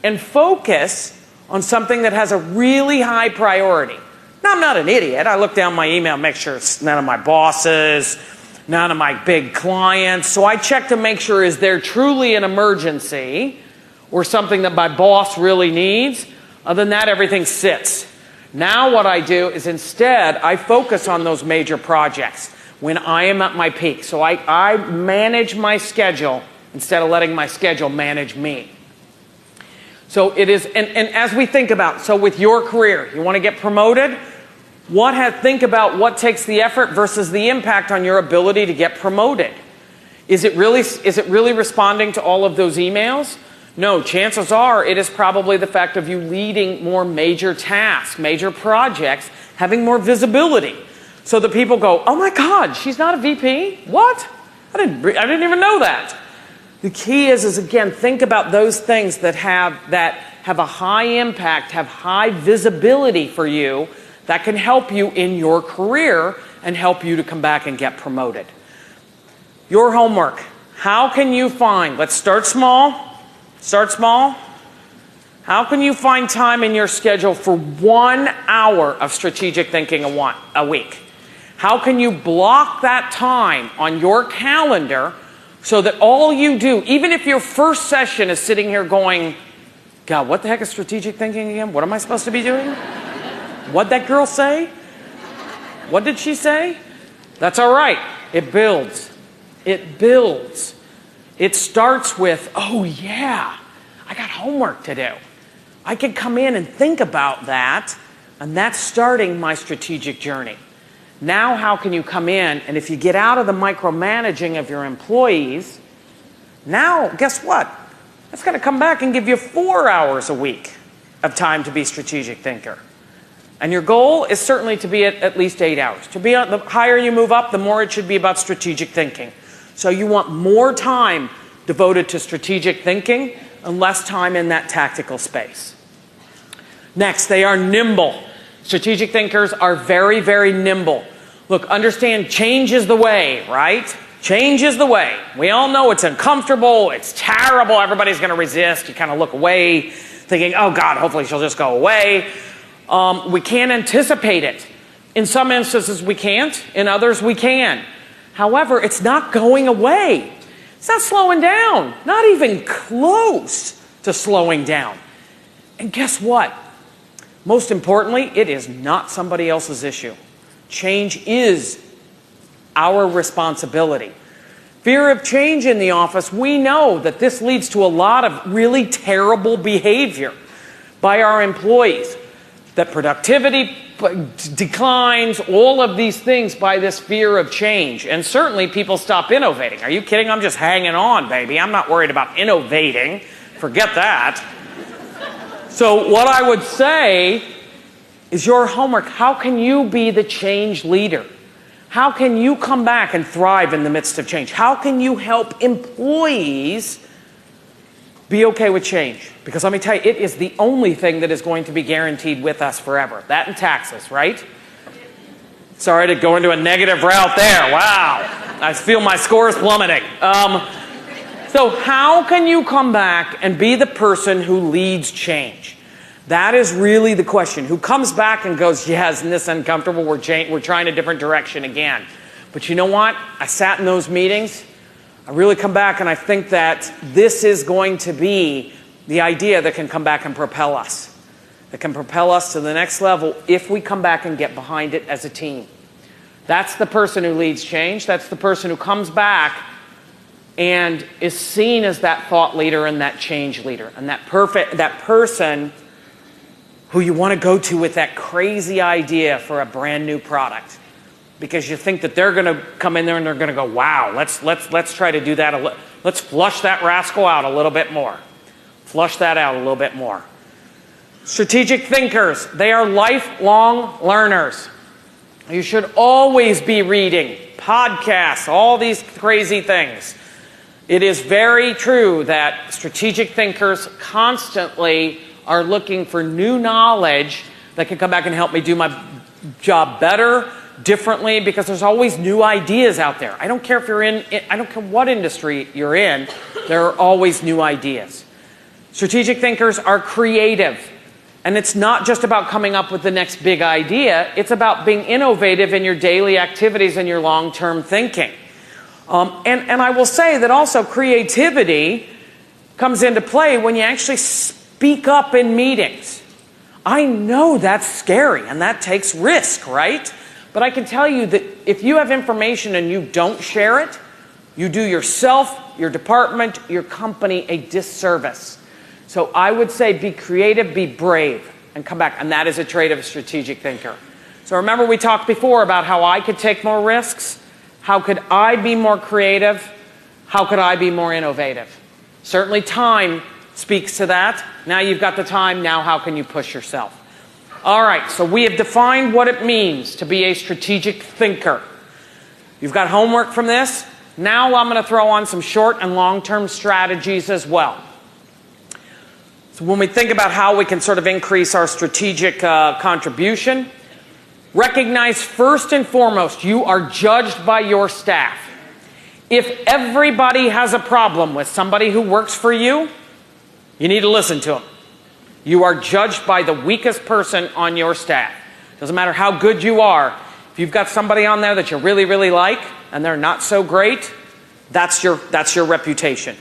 and focus on something that has a really high priority? Now, I'm not an idiot. I look down my email, make sure it's none of my bosses, none of my big clients. So I check to make sure, is there truly an emergency or something that my boss really needs? Other than that, everything sits. Now what I do is instead, I focus on those major projects when I am at my peak. So I manage my schedule instead of letting my schedule manage me. So it is, and as we think about, so with your career, you want to get promoted? Think about what takes the effort versus the impact on your ability to get promoted. Is it really responding to all of those emails? No, chances are it is probably the fact of you leading more major tasks, major projects, having more visibility. So that people go, oh my God, she's not a VP? What? I didn't even know that. The key is again, think about those things that have a high impact, have high visibility for you, that can help you in your career and help you to come back and get promoted. Your homework. How can you find, let's start small. Start small. How can you find time in your schedule for 1 hour of strategic thinking a week? How can you block that time on your calendar so that all you do, even if your first session is sitting here going, God, what the heck is strategic thinking again? What am I supposed to be doing? What'd that girl say? What did she say? That's all right. It builds. It builds. It starts with, oh yeah, I got homework to do. I can come in and think about that, and that's starting my strategic journey. Now how can you come in, and if you get out of the micromanaging of your employees, now guess what? That's going to come back and give you 4 hours a week of time to be a strategic thinker. And your goal is certainly to be at least 8 hours. To be the higher you move up, the more it should be about strategic thinking. So you want more time devoted to strategic thinking and less time in that tactical space. Next, they are nimble. Strategic thinkers are very, very nimble. Look, understand change is the way, right? Change is the way. We all know it's uncomfortable, it's terrible, everybody's going to resist. You kind of look away thinking, oh God, hopefully she'll just go away. We can't anticipate it. In some instances we can't, in others we can. However, it's not going away. It's not slowing down, not even close to slowing down. And guess what? Most importantly, it is not somebody else's issue. Change is our responsibility. Fear of change in the office, we know that this leads to a lot of really terrible behavior by our employees. That productivity declines, all of these things by this fear of change. And certainly people stop innovating. Are you kidding? I'm just hanging on, baby. I'm not worried about innovating. Forget that. So what I would say is your homework. How can you be the change leader? How can you come back and thrive in the midst of change? How can you help employees be okay with change? Because let me tell you, it is the only thing that is going to be guaranteed with us forever. That and taxes, right? Sorry to go into a negative route there. Wow. I feel my scores plummeting. So how can you come back and be the person who leads change? That is really the question. Who comes back and goes, yeah, isn't this uncomfortable? We're trying a different direction again. But you know what? I sat in those meetings. I really come back and I think that this is going to be the idea that can come back and propel us. That can propel us to the next level if we come back and get behind it as a team. That's the person who leads change. That's the person who comes back and is seen as that thought leader and that change leader. And that person who you want to go to with that crazy idea for a brand new product. Because you think that they're going to come in there and they're going to go, wow, let's try to do that. Let's flush that rascal out a little bit more. Flush that out a little bit more. Strategic thinkers, they are lifelong learners. You should always be reading podcasts, all these crazy things. It is very true that strategic thinkers constantly are looking for new knowledge that can come back and help me do my job better, differently, because there's always new ideas out there. I don't care if you're I don't care what industry you're in, there are always new ideas. Strategic thinkers are creative. And it's not just about coming up with the next big idea, it's about being innovative in your daily activities and your long-term thinking. And I will say that also creativity comes into play when you actually speak up in meetings. I know that's scary and that takes risk, right? But I can tell you that if you have information and you don't share it, you do yourself, your department, your company a disservice. So I would say be creative, be brave, and come back. And that is a trait of a strategic thinker. So remember we talked before about how I could take more risks. How could I be more creative? How could I be more innovative? Certainly time speaks to that. Now you've got the time, now how can you push yourself? All right, so we have defined what it means to be a strategic thinker. You've got homework from this. Now I'm going to throw on some short and long-term strategies as well. So when we think about how we can sort of increase our strategic contribution, Recognize first and foremost, you are judged by your staff. If everybody has a problem with somebody who works for you, you need to listen to them. You are judged by the weakest person on your staff. Doesn't matter how good you are. If you've got somebody on there that you really, really like and they're not so great, that's your reputation.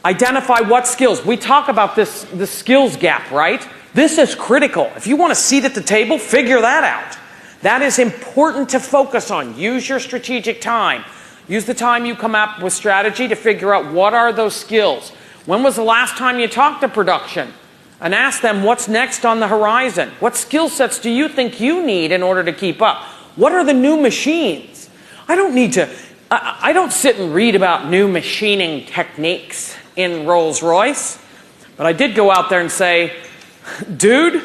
Identify what skills. We talk about the skills gap, right? This is critical. If you want a seat at the table, figure that out. That is important to focus on. Use your strategic time. Use the time you come up with strategy to figure out what are those skills. When was the last time you talked to production and asked them what's next on the horizon? What skill sets do you think you need in order to keep up? What are the new machines? I don't sit and read about new machining techniques in Rolls-Royce, but I did go out there and say, dude,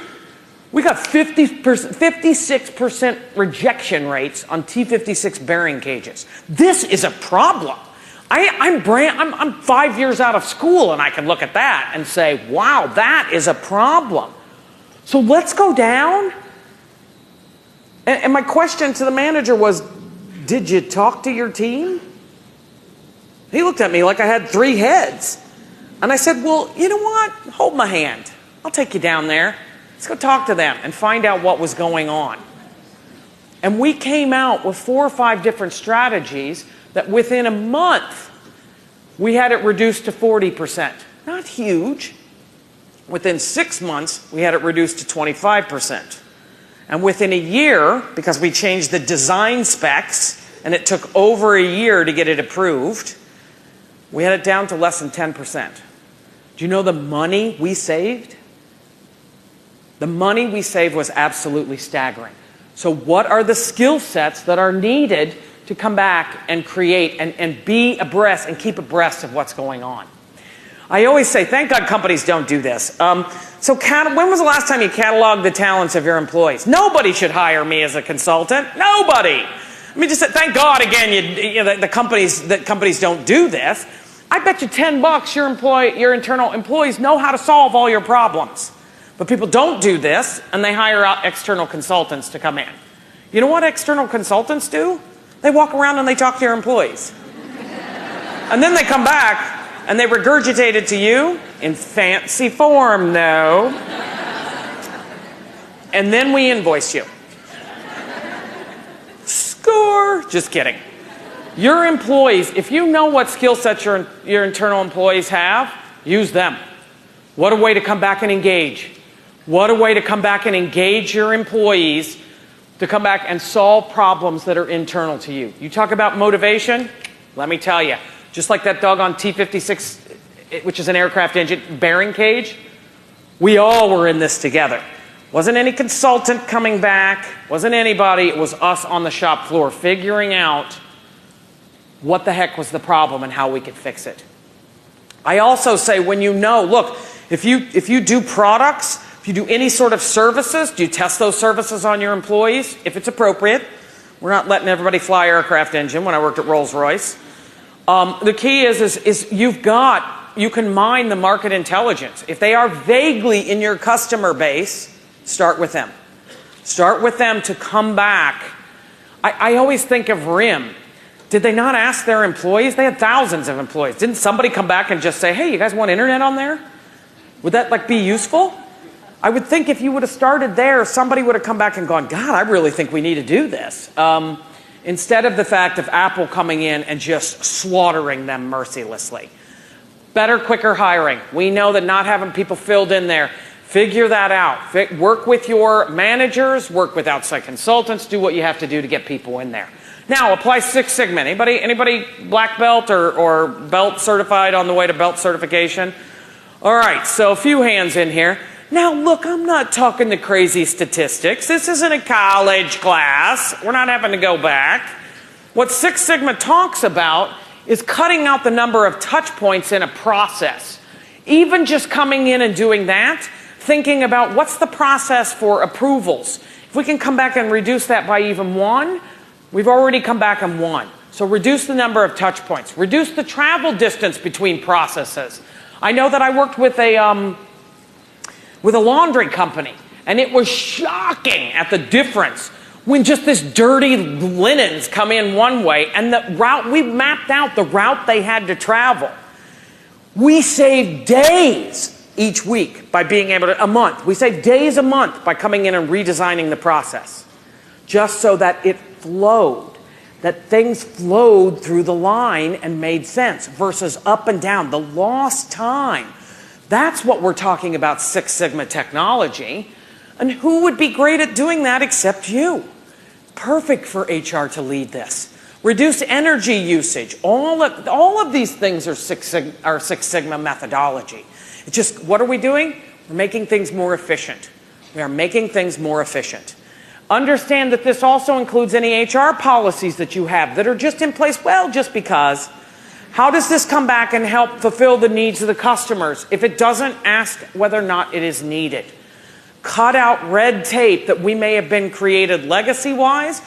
we got 56% rejection rates on T56 bearing cages. This is a problem. I'm 5 years out of school and I can look at that and say, wow, that is a problem. So let's go down. And my question to the manager was, did you talk to your team? He looked at me like I had 3 heads. And I said, well, you know what? Hold my hand. I'll take you down there. Let's go talk to them and find out what was going on. And we came out with 4 or 5 different strategies that within a month, we had it reduced to 40%. Not huge. Within 6 months, we had it reduced to 25%. And within a year, because we changed the design specs, and it took over a year to get it approved, we had it down to less than 10%. Do you know the money we saved? The money we saved was absolutely staggering. So what are the skill sets that are needed to come back and create and be abreast and keep abreast of what's going on? I always say, thank God companies don't do this. When was the last time you cataloged the talents of your employees? Nobody should hire me as a consultant. Nobody. I mean, just thank God again. The companies don't do this. I bet you $10 your internal employees know how to solve all your problems. But people don't do this, and they hire out external consultants to come in. You know what external consultants do? They walk around and they talk to your employees. And then they come back and they regurgitate it to you in fancy form, though. And then we invoice you. Score! Just kidding. Your employees, if you know what skill sets your internal employees have, use them. What a way to come back and engage. What a way to come back and engage your employees to come back and solve problems that are internal to you. You talk about motivation, let me tell you, just like that doggone T56, which is an aircraft engine bearing cage, we all were in this together. Wasn't any consultant coming back, wasn't anybody, it was us on the shop floor figuring out what the heck was the problem and how we could fix it. I also say when you know, look, if you do products, if you do any sort of services, do you test those services on your employees? If it's appropriate. We're not letting everybody fly aircraft engine when I worked at Rolls-Royce. The key is you can mine the market intelligence. If they are vaguely in your customer base, start with them. Start with them to come back. I always think of RIM. Did they not ask their employees? They had thousands of employees. Didn't somebody come back and just say, hey, you guys want internet on there? Would that be useful? I would think if you would have started there, somebody would have come back and gone, God, I really think we need to do this. Instead of the fact of Apple coming in and just slaughtering them mercilessly. Better, quicker hiring. We know that not having people filled in there. Figure that out. Work with your managers, work with outside consultants, do what you have to do to get people in there. Now, apply Six Sigma. Anybody black belt or belt certified on the way to belt certification? All right, so a few hands in here. Now, look, I'm not talking the crazy statistics. This isn't a college class. We're not having to go back. What Six Sigma talks about is cutting out the number of touch points in a process. Even just coming in and doing that, thinking about what's the process for approvals. If we can come back and reduce that by even 1, we've already come back and 1. So reduce the number of touch points. Reduce the travel distance between processes. I know that I worked with a laundry company, And it was shocking at the difference when just this dirty linens come in one way and the route, we mapped out the route they had to travel. We saved days each week by being able to, a month. We saved days a month by coming in and redesigning the process, just so that it flowed, that things flowed through the line and made sense versus up and down. The lost time. That's what we're talking about Six Sigma technology. And who would be great at doing that except you? Perfect for HR to lead this. Reduce energy usage. All of these things are Six Sigma methodology. It's just, what are we doing? We're making things more efficient. We are making things more efficient. Understand that this also includes any HR policies that you have that are just in place, well, just because. How does this come back and help fulfill the needs of the customers? If it doesn't, ask whether or not it is needed. Cut out red tape that we may have been created legacy-wise,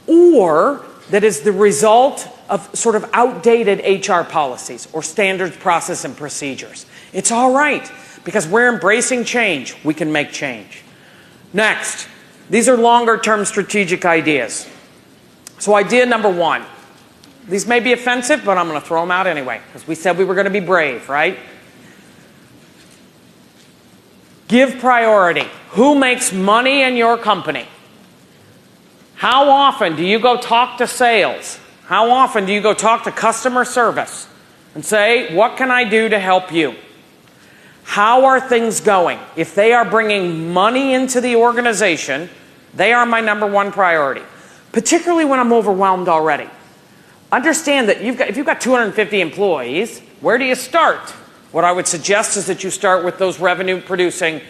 or that is the result of sort of outdated HR policies or standards, process, and procedures. It's all right, because we're embracing change. We can make change. Next, these are longer-term strategic ideas. So idea number one. These may be offensive, but I'm going to throw them out anyway, because we said we were going to be brave, right? Give priority. Who makes money in your company? How often do you go talk to sales? How often do you go talk to customer service and say, what can I do to help you? How are things going? If they are bringing money into the organization, they are my number one priority, particularly when I'm overwhelmed already. Understand that if you've got 250 employees, where do you start? What I would suggest is that you start with those revenue-producing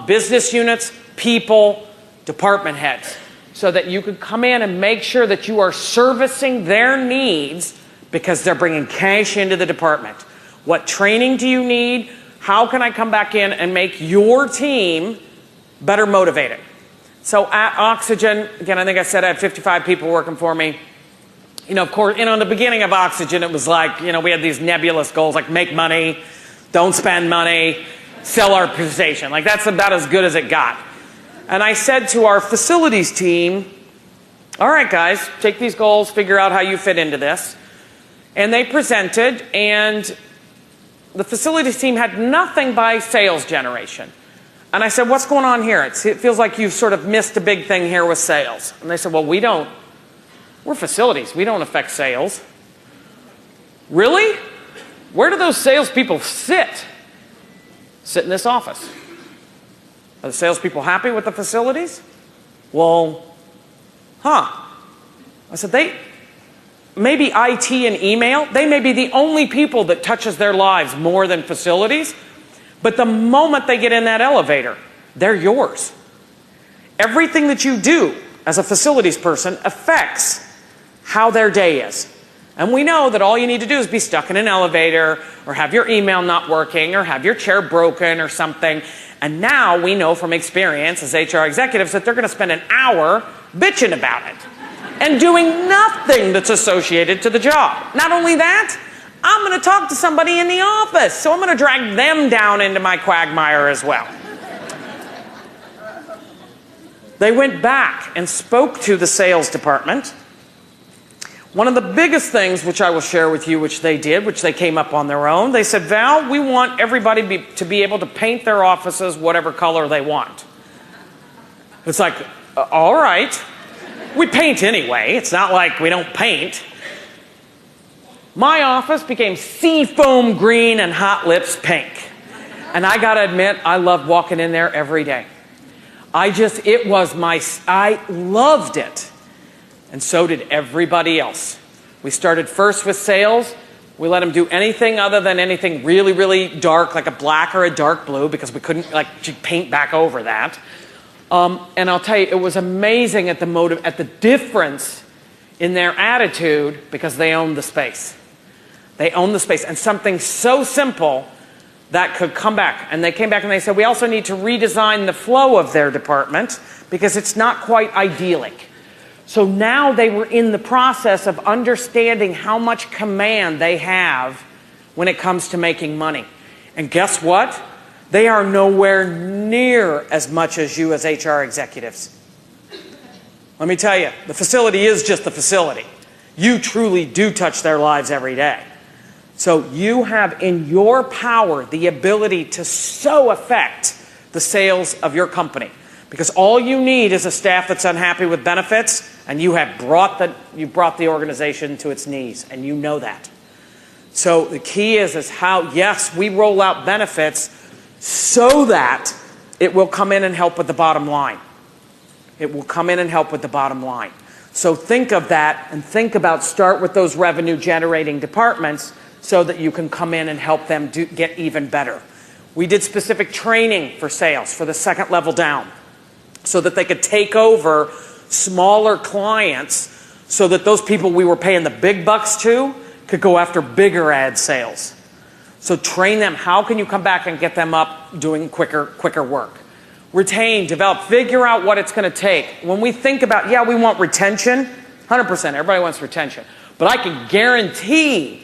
business units, people, department heads, so that you could come in and make sure that you are servicing their needs because they're bringing cash into the department. What training do you need? How can I come back in and make your team better motivated? So at Oxygen, again, I think I said I had 55 people working for me. You know, of course, in the beginning of Oxygen, it was like, we had these nebulous goals like make money, don't spend money, sell our position. Like that's about as good as it got. And I said to our facilities team, all right, guys, take these goals, figure out how you fit into this. And they presented, and the facilities team had nothing by sales generation. And I said, what's going on here? It feels like you've sort of missed a big thing here with sales. And they said, well, we're facilities. We don't affect sales. Really? Where do those salespeople sit? Sit in this office. Are the salespeople happy with the facilities? Well, I said, maybe IT and email, they may be the only people that touches their lives more than facilities, but the moment they get in that elevator, they're yours. Everything that you do as a facilities person affects how their day is. And we know that all you need to do is be stuck in an elevator or have your email not working or have your chair broken or something. And now we know from experience as HR executives that they're going to spend an hour bitching about it and doing nothing that's associated to the job. Not only that, I'm going to talk to somebody in the office, so I'm going to drag them down into my quagmire as well. They went back and spoke to the sales department. One of the biggest things, which I will share with you, which they did, which they came up on their own, they said, Val, we want everybody to be able to paint their offices whatever color they want. It's like, all right. We paint anyway. It's not like we don't paint. My office became seafoam green and hot lips pink. And I got to admit, I loved walking in there every day. I loved it. And so did everybody else. We started first with sales. We let them do anything other than anything really, really dark, like a black or a dark blue, because we couldn't paint back over that. And I'll tell you, it was amazing at the difference in their attitude, because they owned the space. They owned the space, and something so simple that could come back. And they came back and they said, we also need to redesign the flow of their department because it's not quite idyllic. So now they were in the process of understanding how much command they have when it comes to making money. And guess what? They are nowhere near as much as you as HR executives. Let me tell you, the facility is just the facility. You truly do touch their lives every day. So you have in your power the ability to so affect the sales of your company. Because all you need is a staff that's unhappy with benefits, and you brought the organization to its knees, and you know that. So the key is how, yes, we roll out benefits so that it will come in and help with the bottom line. It will come in and help with the bottom line. So think of that and think about start with those revenue generating departments so that you can come in and help them get even better. We did specific training for sales for the second level down so that they could take over smaller clients so that those people we were paying the big bucks to could go after bigger ad sales. So train them. How can you come back and get them up doing quicker work? Retain, develop, figure out what it's going to take. When we think about, yeah, we want retention, 100%, everybody wants retention. But I can guarantee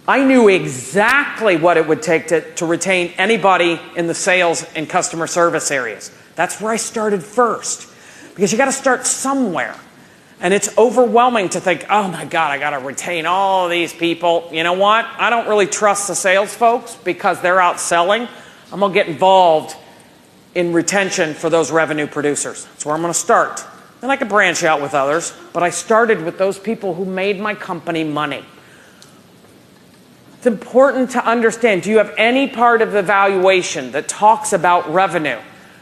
I knew exactly what it would take to retain anybody in the sales and customer service areas. That's where I started first. Because you got to start somewhere. And it's overwhelming to think, oh my God, I got to retain all of these people. You know what? I don't really trust the sales folks because they're out selling. I'm going to get involved in retention for those revenue producers. That's where I'm going to start. Then I could branch out with others, but I started with those people who made my company money. It's important to understand, do you have any part of the valuation that talks about revenue,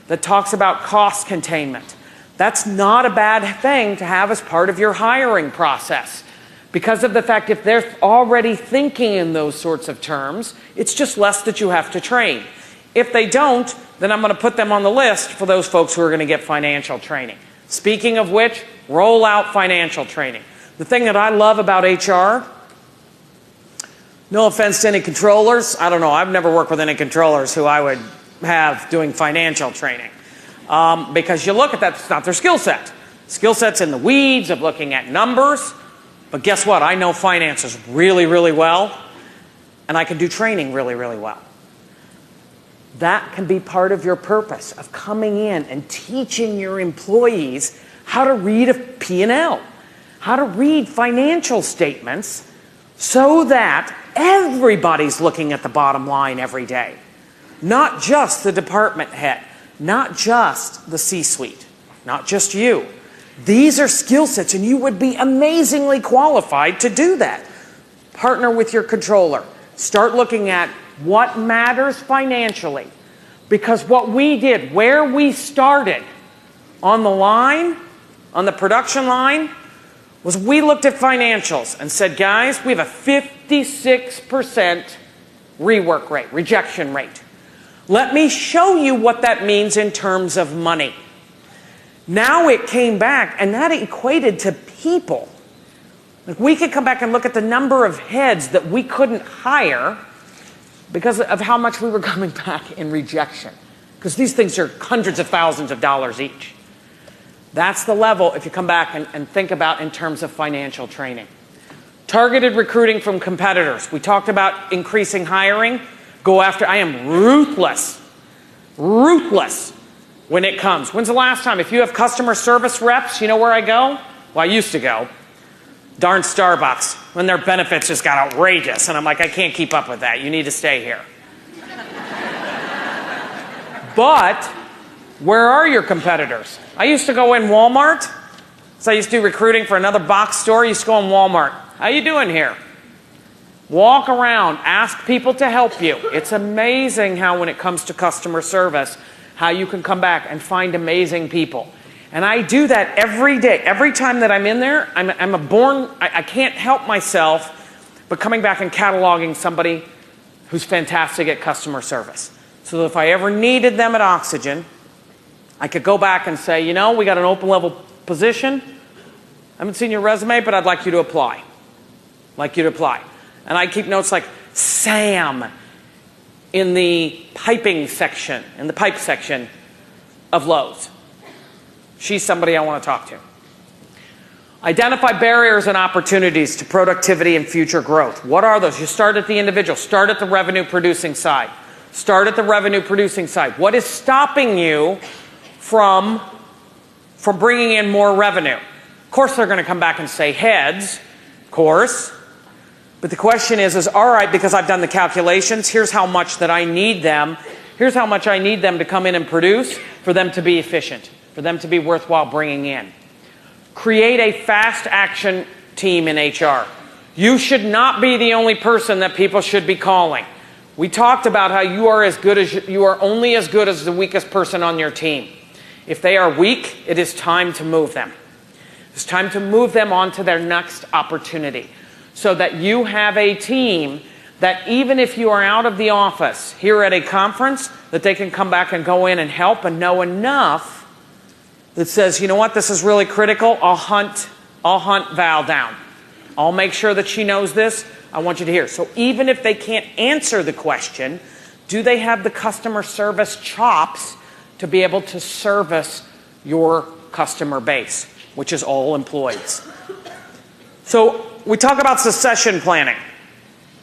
that talks about cost containment? That's not a bad thing to have as part of your hiring process. Because of the fact if they're already thinking in those sorts of terms, it's just less that you have to train. If they don't, then I'm going to put them on the list for those folks who are going to get financial training. Speaking of which, roll out financial training. The thing that I love about HR, no offense to any controllers, I don't know, I've never worked with any controllers who I would have doing financial training. Because you look at that, it's not their skill set. Skill set's in the weeds of looking at numbers, but guess what? I know finances really, really well, and I can do training really, really well. That can be part of your purpose of coming in and teaching your employees how to read a P&L, how to read financial statements so that everybody's looking at the bottom line every day. Not just the department head, not just the C-suite, not just you. These are skill sets, and you would be amazingly qualified to do that. Partner with your controller. Start looking at what matters financially. Because what we did, where we started on the line, on the production line, was we looked at financials and said, guys, we have a 56% rework rate, rejection rate. Let me show you what that means in terms of money. Now it came back, and that equated to people. Like we could come back and look at the number of heads that we couldn't hire because of how much we were coming back in rejection. Because these things are hundreds of thousands of dollars each. That's the level if you come back and think about in terms of financial training. Targeted recruiting from competitors. We talked about increasing hiring. Go after, I am ruthless when it comes. When's the last time? If you have customer service reps, you know where I go? Well, I used to go. Darn Starbucks, when their benefits just got outrageous. And I'm like, I can't keep up with that. You need to stay here. But where are your competitors? I used to go in Walmart. So I used to do recruiting for another box store. I used to go in Walmart. How you doing here? Walk around, ask people to help you. It's amazing how when it comes to customer service, how you can come back and find amazing people. And I do that every day. Every time that I'm in there, I can't help myself but coming back and cataloging somebody who's fantastic at customer service. So that if I ever needed them at Oxygen, I could go back and say, you know, we got an open level position. I haven't seen your resume, but I'd like you to apply. And I keep notes like Sam in the piping section, in the pipe section of Lowe's. She's somebody I want to talk to. Identify barriers and opportunities to productivity and future growth. What are those? You start at the individual. Start at the revenue producing side. Start at the revenue producing side. What is stopping you from bringing in more revenue? Of course, they're going to come back and say heads, of course. But the question is all right, because I've done the calculations, here's how much that I need them. Here's how much I need them to come in and produce for them to be efficient, for them to be worthwhile bringing in. Create a fast action team in HR. You should not be the only person that people should be calling. We talked about how you are only as good as the weakest person on your team. If they are weak, it is time to move them. It's time to move them on to their next opportunity so that you have a team that even if you are out of the office here at a conference, that they can come back and go in and help and know enough that says, you know what, this is really critical. I'll hunt Val down. I'll make sure that she knows this. I want you to hear. So even if they can't answer the question, do they have the customer service chops to be able to service your customer base, which is all employees? So we talk about succession planning.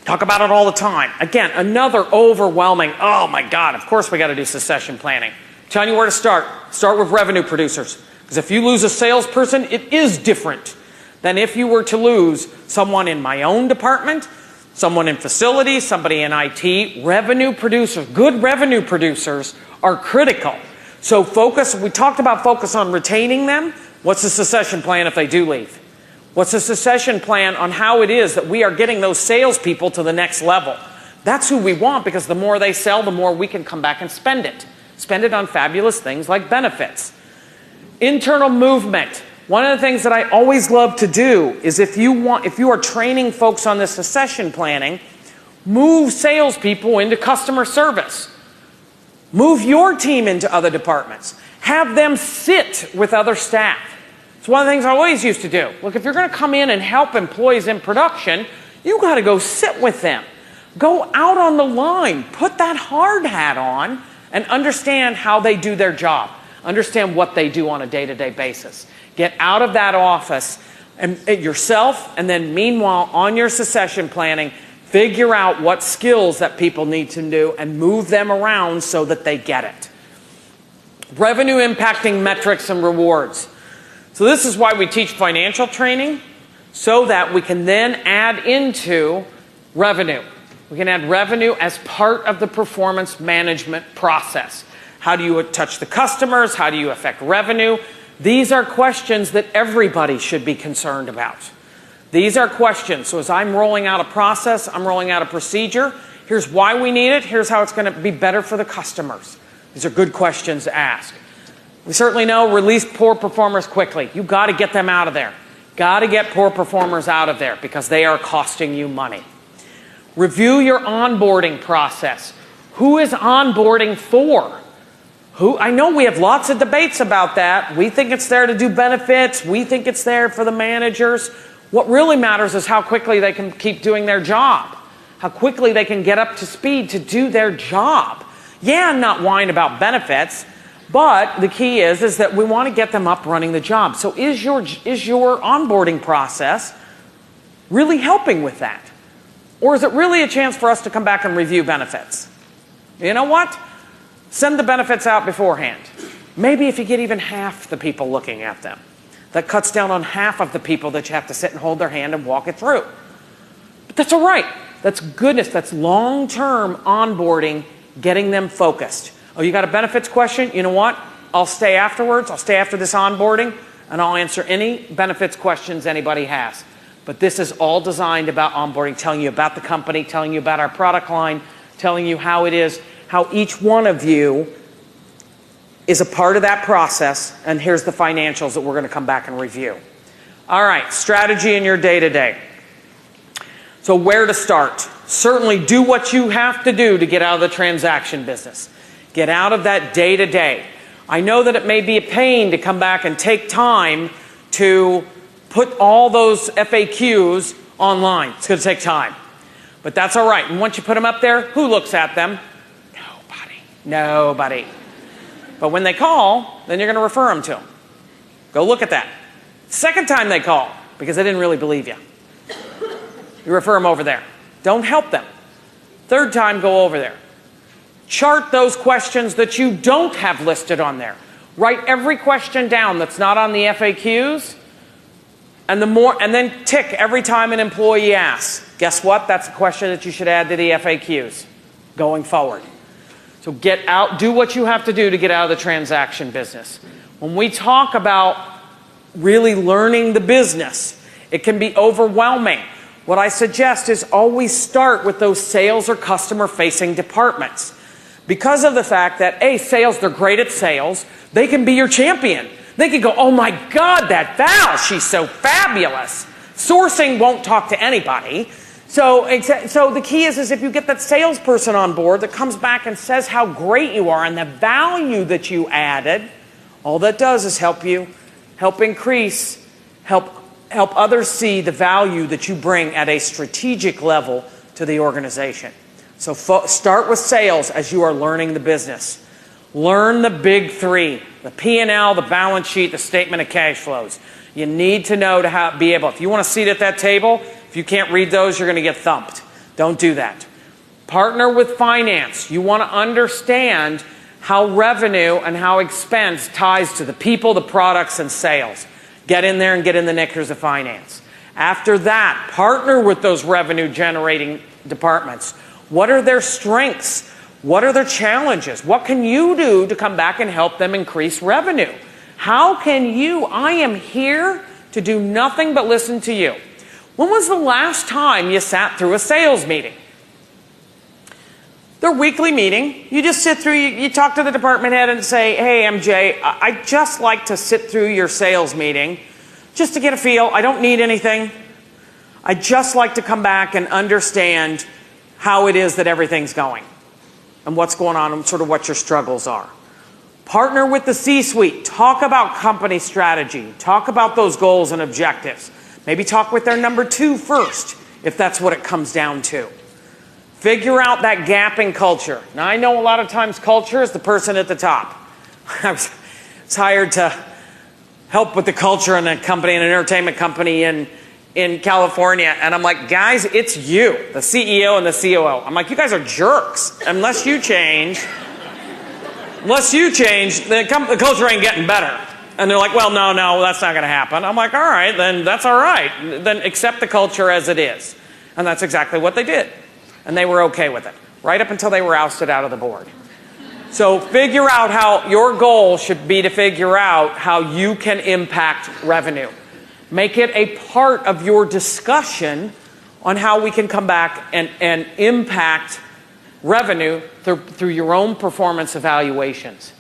Talk about it all the time. Again, another overwhelming, oh my God, of course we got to do succession planning. I'm telling you where to start. Start with revenue producers. Because if you lose a salesperson, it is different than if you were to lose someone in my own department, someone in facilities, somebody in IT. Revenue producers, good revenue producers are critical. So we talked about focus on retaining them. What's the succession plan if they do leave? What's the succession plan on how it is that we are getting those salespeople to the next level? That's who we want, because the more they sell, the more we can come back and spend it. Spend it on fabulous things like benefits. Internal movement. One of the things that I always love to do is if you are training folks on this succession planning, move salespeople into customer service. Move your team into other departments. Have them sit with other staff. It's one of the things I always used to do. Look, if you're going to come in and help employees in production, you got to go sit with them. Go out on the line. Put that hard hat on and understand how they do their job. Understand what they do on a day-to-day basis. Get out of that office and yourself, and then meanwhile on your succession planning, figure out what skills that people need to do and move them around so that they get it. Revenue impacting metrics and rewards. So this is why we teach financial training, so that we can then add into revenue. We can add revenue as part of the performance management process. How do you touch the customers? How do you affect revenue? These are questions that everybody should be concerned about. These are questions. So as I'm rolling out a process, I'm rolling out a procedure. Here's why we need it. Here's how it's going to be better for the customers. These are good questions to ask. We certainly know release poor performers quickly. You've got to get them out of there. Got to get poor performers out of there because they are costing you money. Review your onboarding process. Who is onboarding for? I know we have lots of debates about that. We think it's there to do benefits. We think it's there for the managers. What really matters is how quickly they can keep doing their job. How quickly they can get up to speed to do their job. Yeah, not whine about benefits, but the key is that we want to get them up running the job. So is your onboarding process really helping with that? Or is it really a chance for us to come back and review benefits? You know what? Send the benefits out beforehand. Maybe if you get even half the people looking at them, that cuts down on half of the people that you have to sit and hold their hand and walk it through. But that's all right. That's goodness. That's long-term onboarding, getting them focused. Oh, you got a benefits question? You know what? I'll stay afterwards. I'll stay after this onboarding, and I'll answer any benefits questions anybody has. But this is all designed about onboarding, telling you about the company, telling you about our product line, telling you how it is, how each one of you is a part of that process, and here's the financials that we're going to come back and review. All right, strategy in your day-to-day. So where to start? Certainly do what you have to do to get out of the transaction business. Get out of that day-to-day. I know that it may be a pain to come back and take time to put all those FAQs online. It's going to take time. But that's all right. And once you put them up there, who looks at them? Nobody. But when they call, then you're going to refer them to them. Go look at that. Second time they call, because they didn't really believe you. You refer them over there. Don't help them. Third time, go over there. Chart those questions that you don't have listed on there. Write every question down that's not on the FAQs, and then tick every time an employee asks. Guess what? That's a question that you should add to the FAQs going forward. So get out, do what you have to do to get out of the transaction business. When we talk about really learning the business, it can be overwhelming. What I suggest is always start with those sales or customer-facing departments. Because of the fact that, A, sales, they're great at sales, they can be your champion. They can go, oh my God, that Val, she's so fabulous. Sourcing won't talk to anybody. So the key is if you get that salesperson on board that comes back and says how great you are and the value that you added, all that does is help you, help increase, help others see the value that you bring at a strategic level to the organization. So start with sales as you are learning the business. Learn the big three, the P&L, the balance sheet, the statement of cash flows. You need to know to be able, if you want a seat at that table, if you can't read those, you're going to get thumped. Don't do that. Partner with finance. You want to understand how revenue and how expense ties to the people, the products, and sales. Get in there and get in the knickers of finance. After that, partner with those revenue generating departments. What are their strengths? What are their challenges? What can you do to come back and help them increase revenue? How can you? I am here to do nothing but listen to you. When was the last time you sat through a sales meeting? Their weekly meeting. You just sit through, you talk to the department head and say, hey, MJ, I'd just like to sit through your sales meeting just to get a feel. I don't need anything. I'd just like to come back and understand how it is that everything's going and what's going on and sort of what your struggles are. Partner with the C-suite. Talk about company strategy. Talk about those goals and objectives. Maybe talk with their number 2 first, if that's what it comes down to. Figure out that gap in culture. Now, I know a lot of times culture is the person at the top. I was hired to help with the culture in a company, an entertainment company in California, and I'm like, guys, it's you, the CEO and the COO. I'm like, you guys are jerks. Unless you change, the culture ain't getting better. And they're like, well, no, that's not going to happen. I'm like, all right, then that's all right. Then accept the culture as it is. And that's exactly what they did. And they were okay with it, right up until they were ousted out of the board. So figure out how your goal should be to figure out how you can impact revenue. Make it a part of your discussion on how we can come back and impact revenue through your own performance evaluations.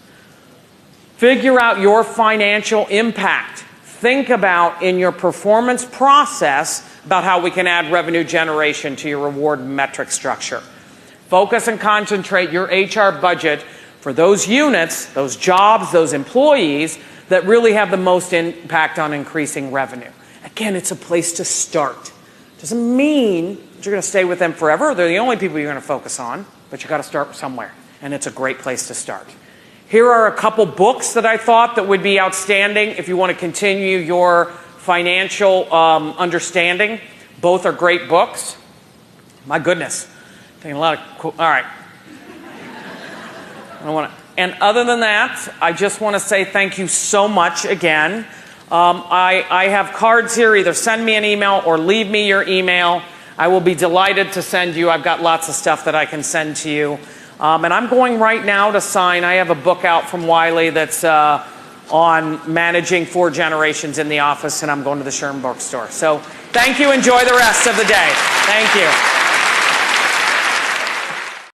Figure out your financial impact. Think about in your performance process about how we can add revenue generation to your reward metric structure. Focus and concentrate your HR budget for those units, those jobs, those employees that really have the most impact on increasing revenue. Again, it's a place to start. Doesn't mean that you're going to stay with them forever. They're the only people you're going to focus on, but you've got to start somewhere, and it's a great place to start. Here are a couple books that I thought that would be outstanding if you want to continue your financial understanding. Both are great books. My goodness. Taking a lot of all right. And other than that, I just want to say thank you so much again. I have cards here. Either send me an email or leave me your email. I will be delighted to send you. I've got lots of stuff that I can send to you. And I'm going right now to sign. I have a book out from Wiley that's on managing 4 generations in the office, and I'm going to the SHRM bookstore. So thank you. Enjoy the rest of the day. Thank you.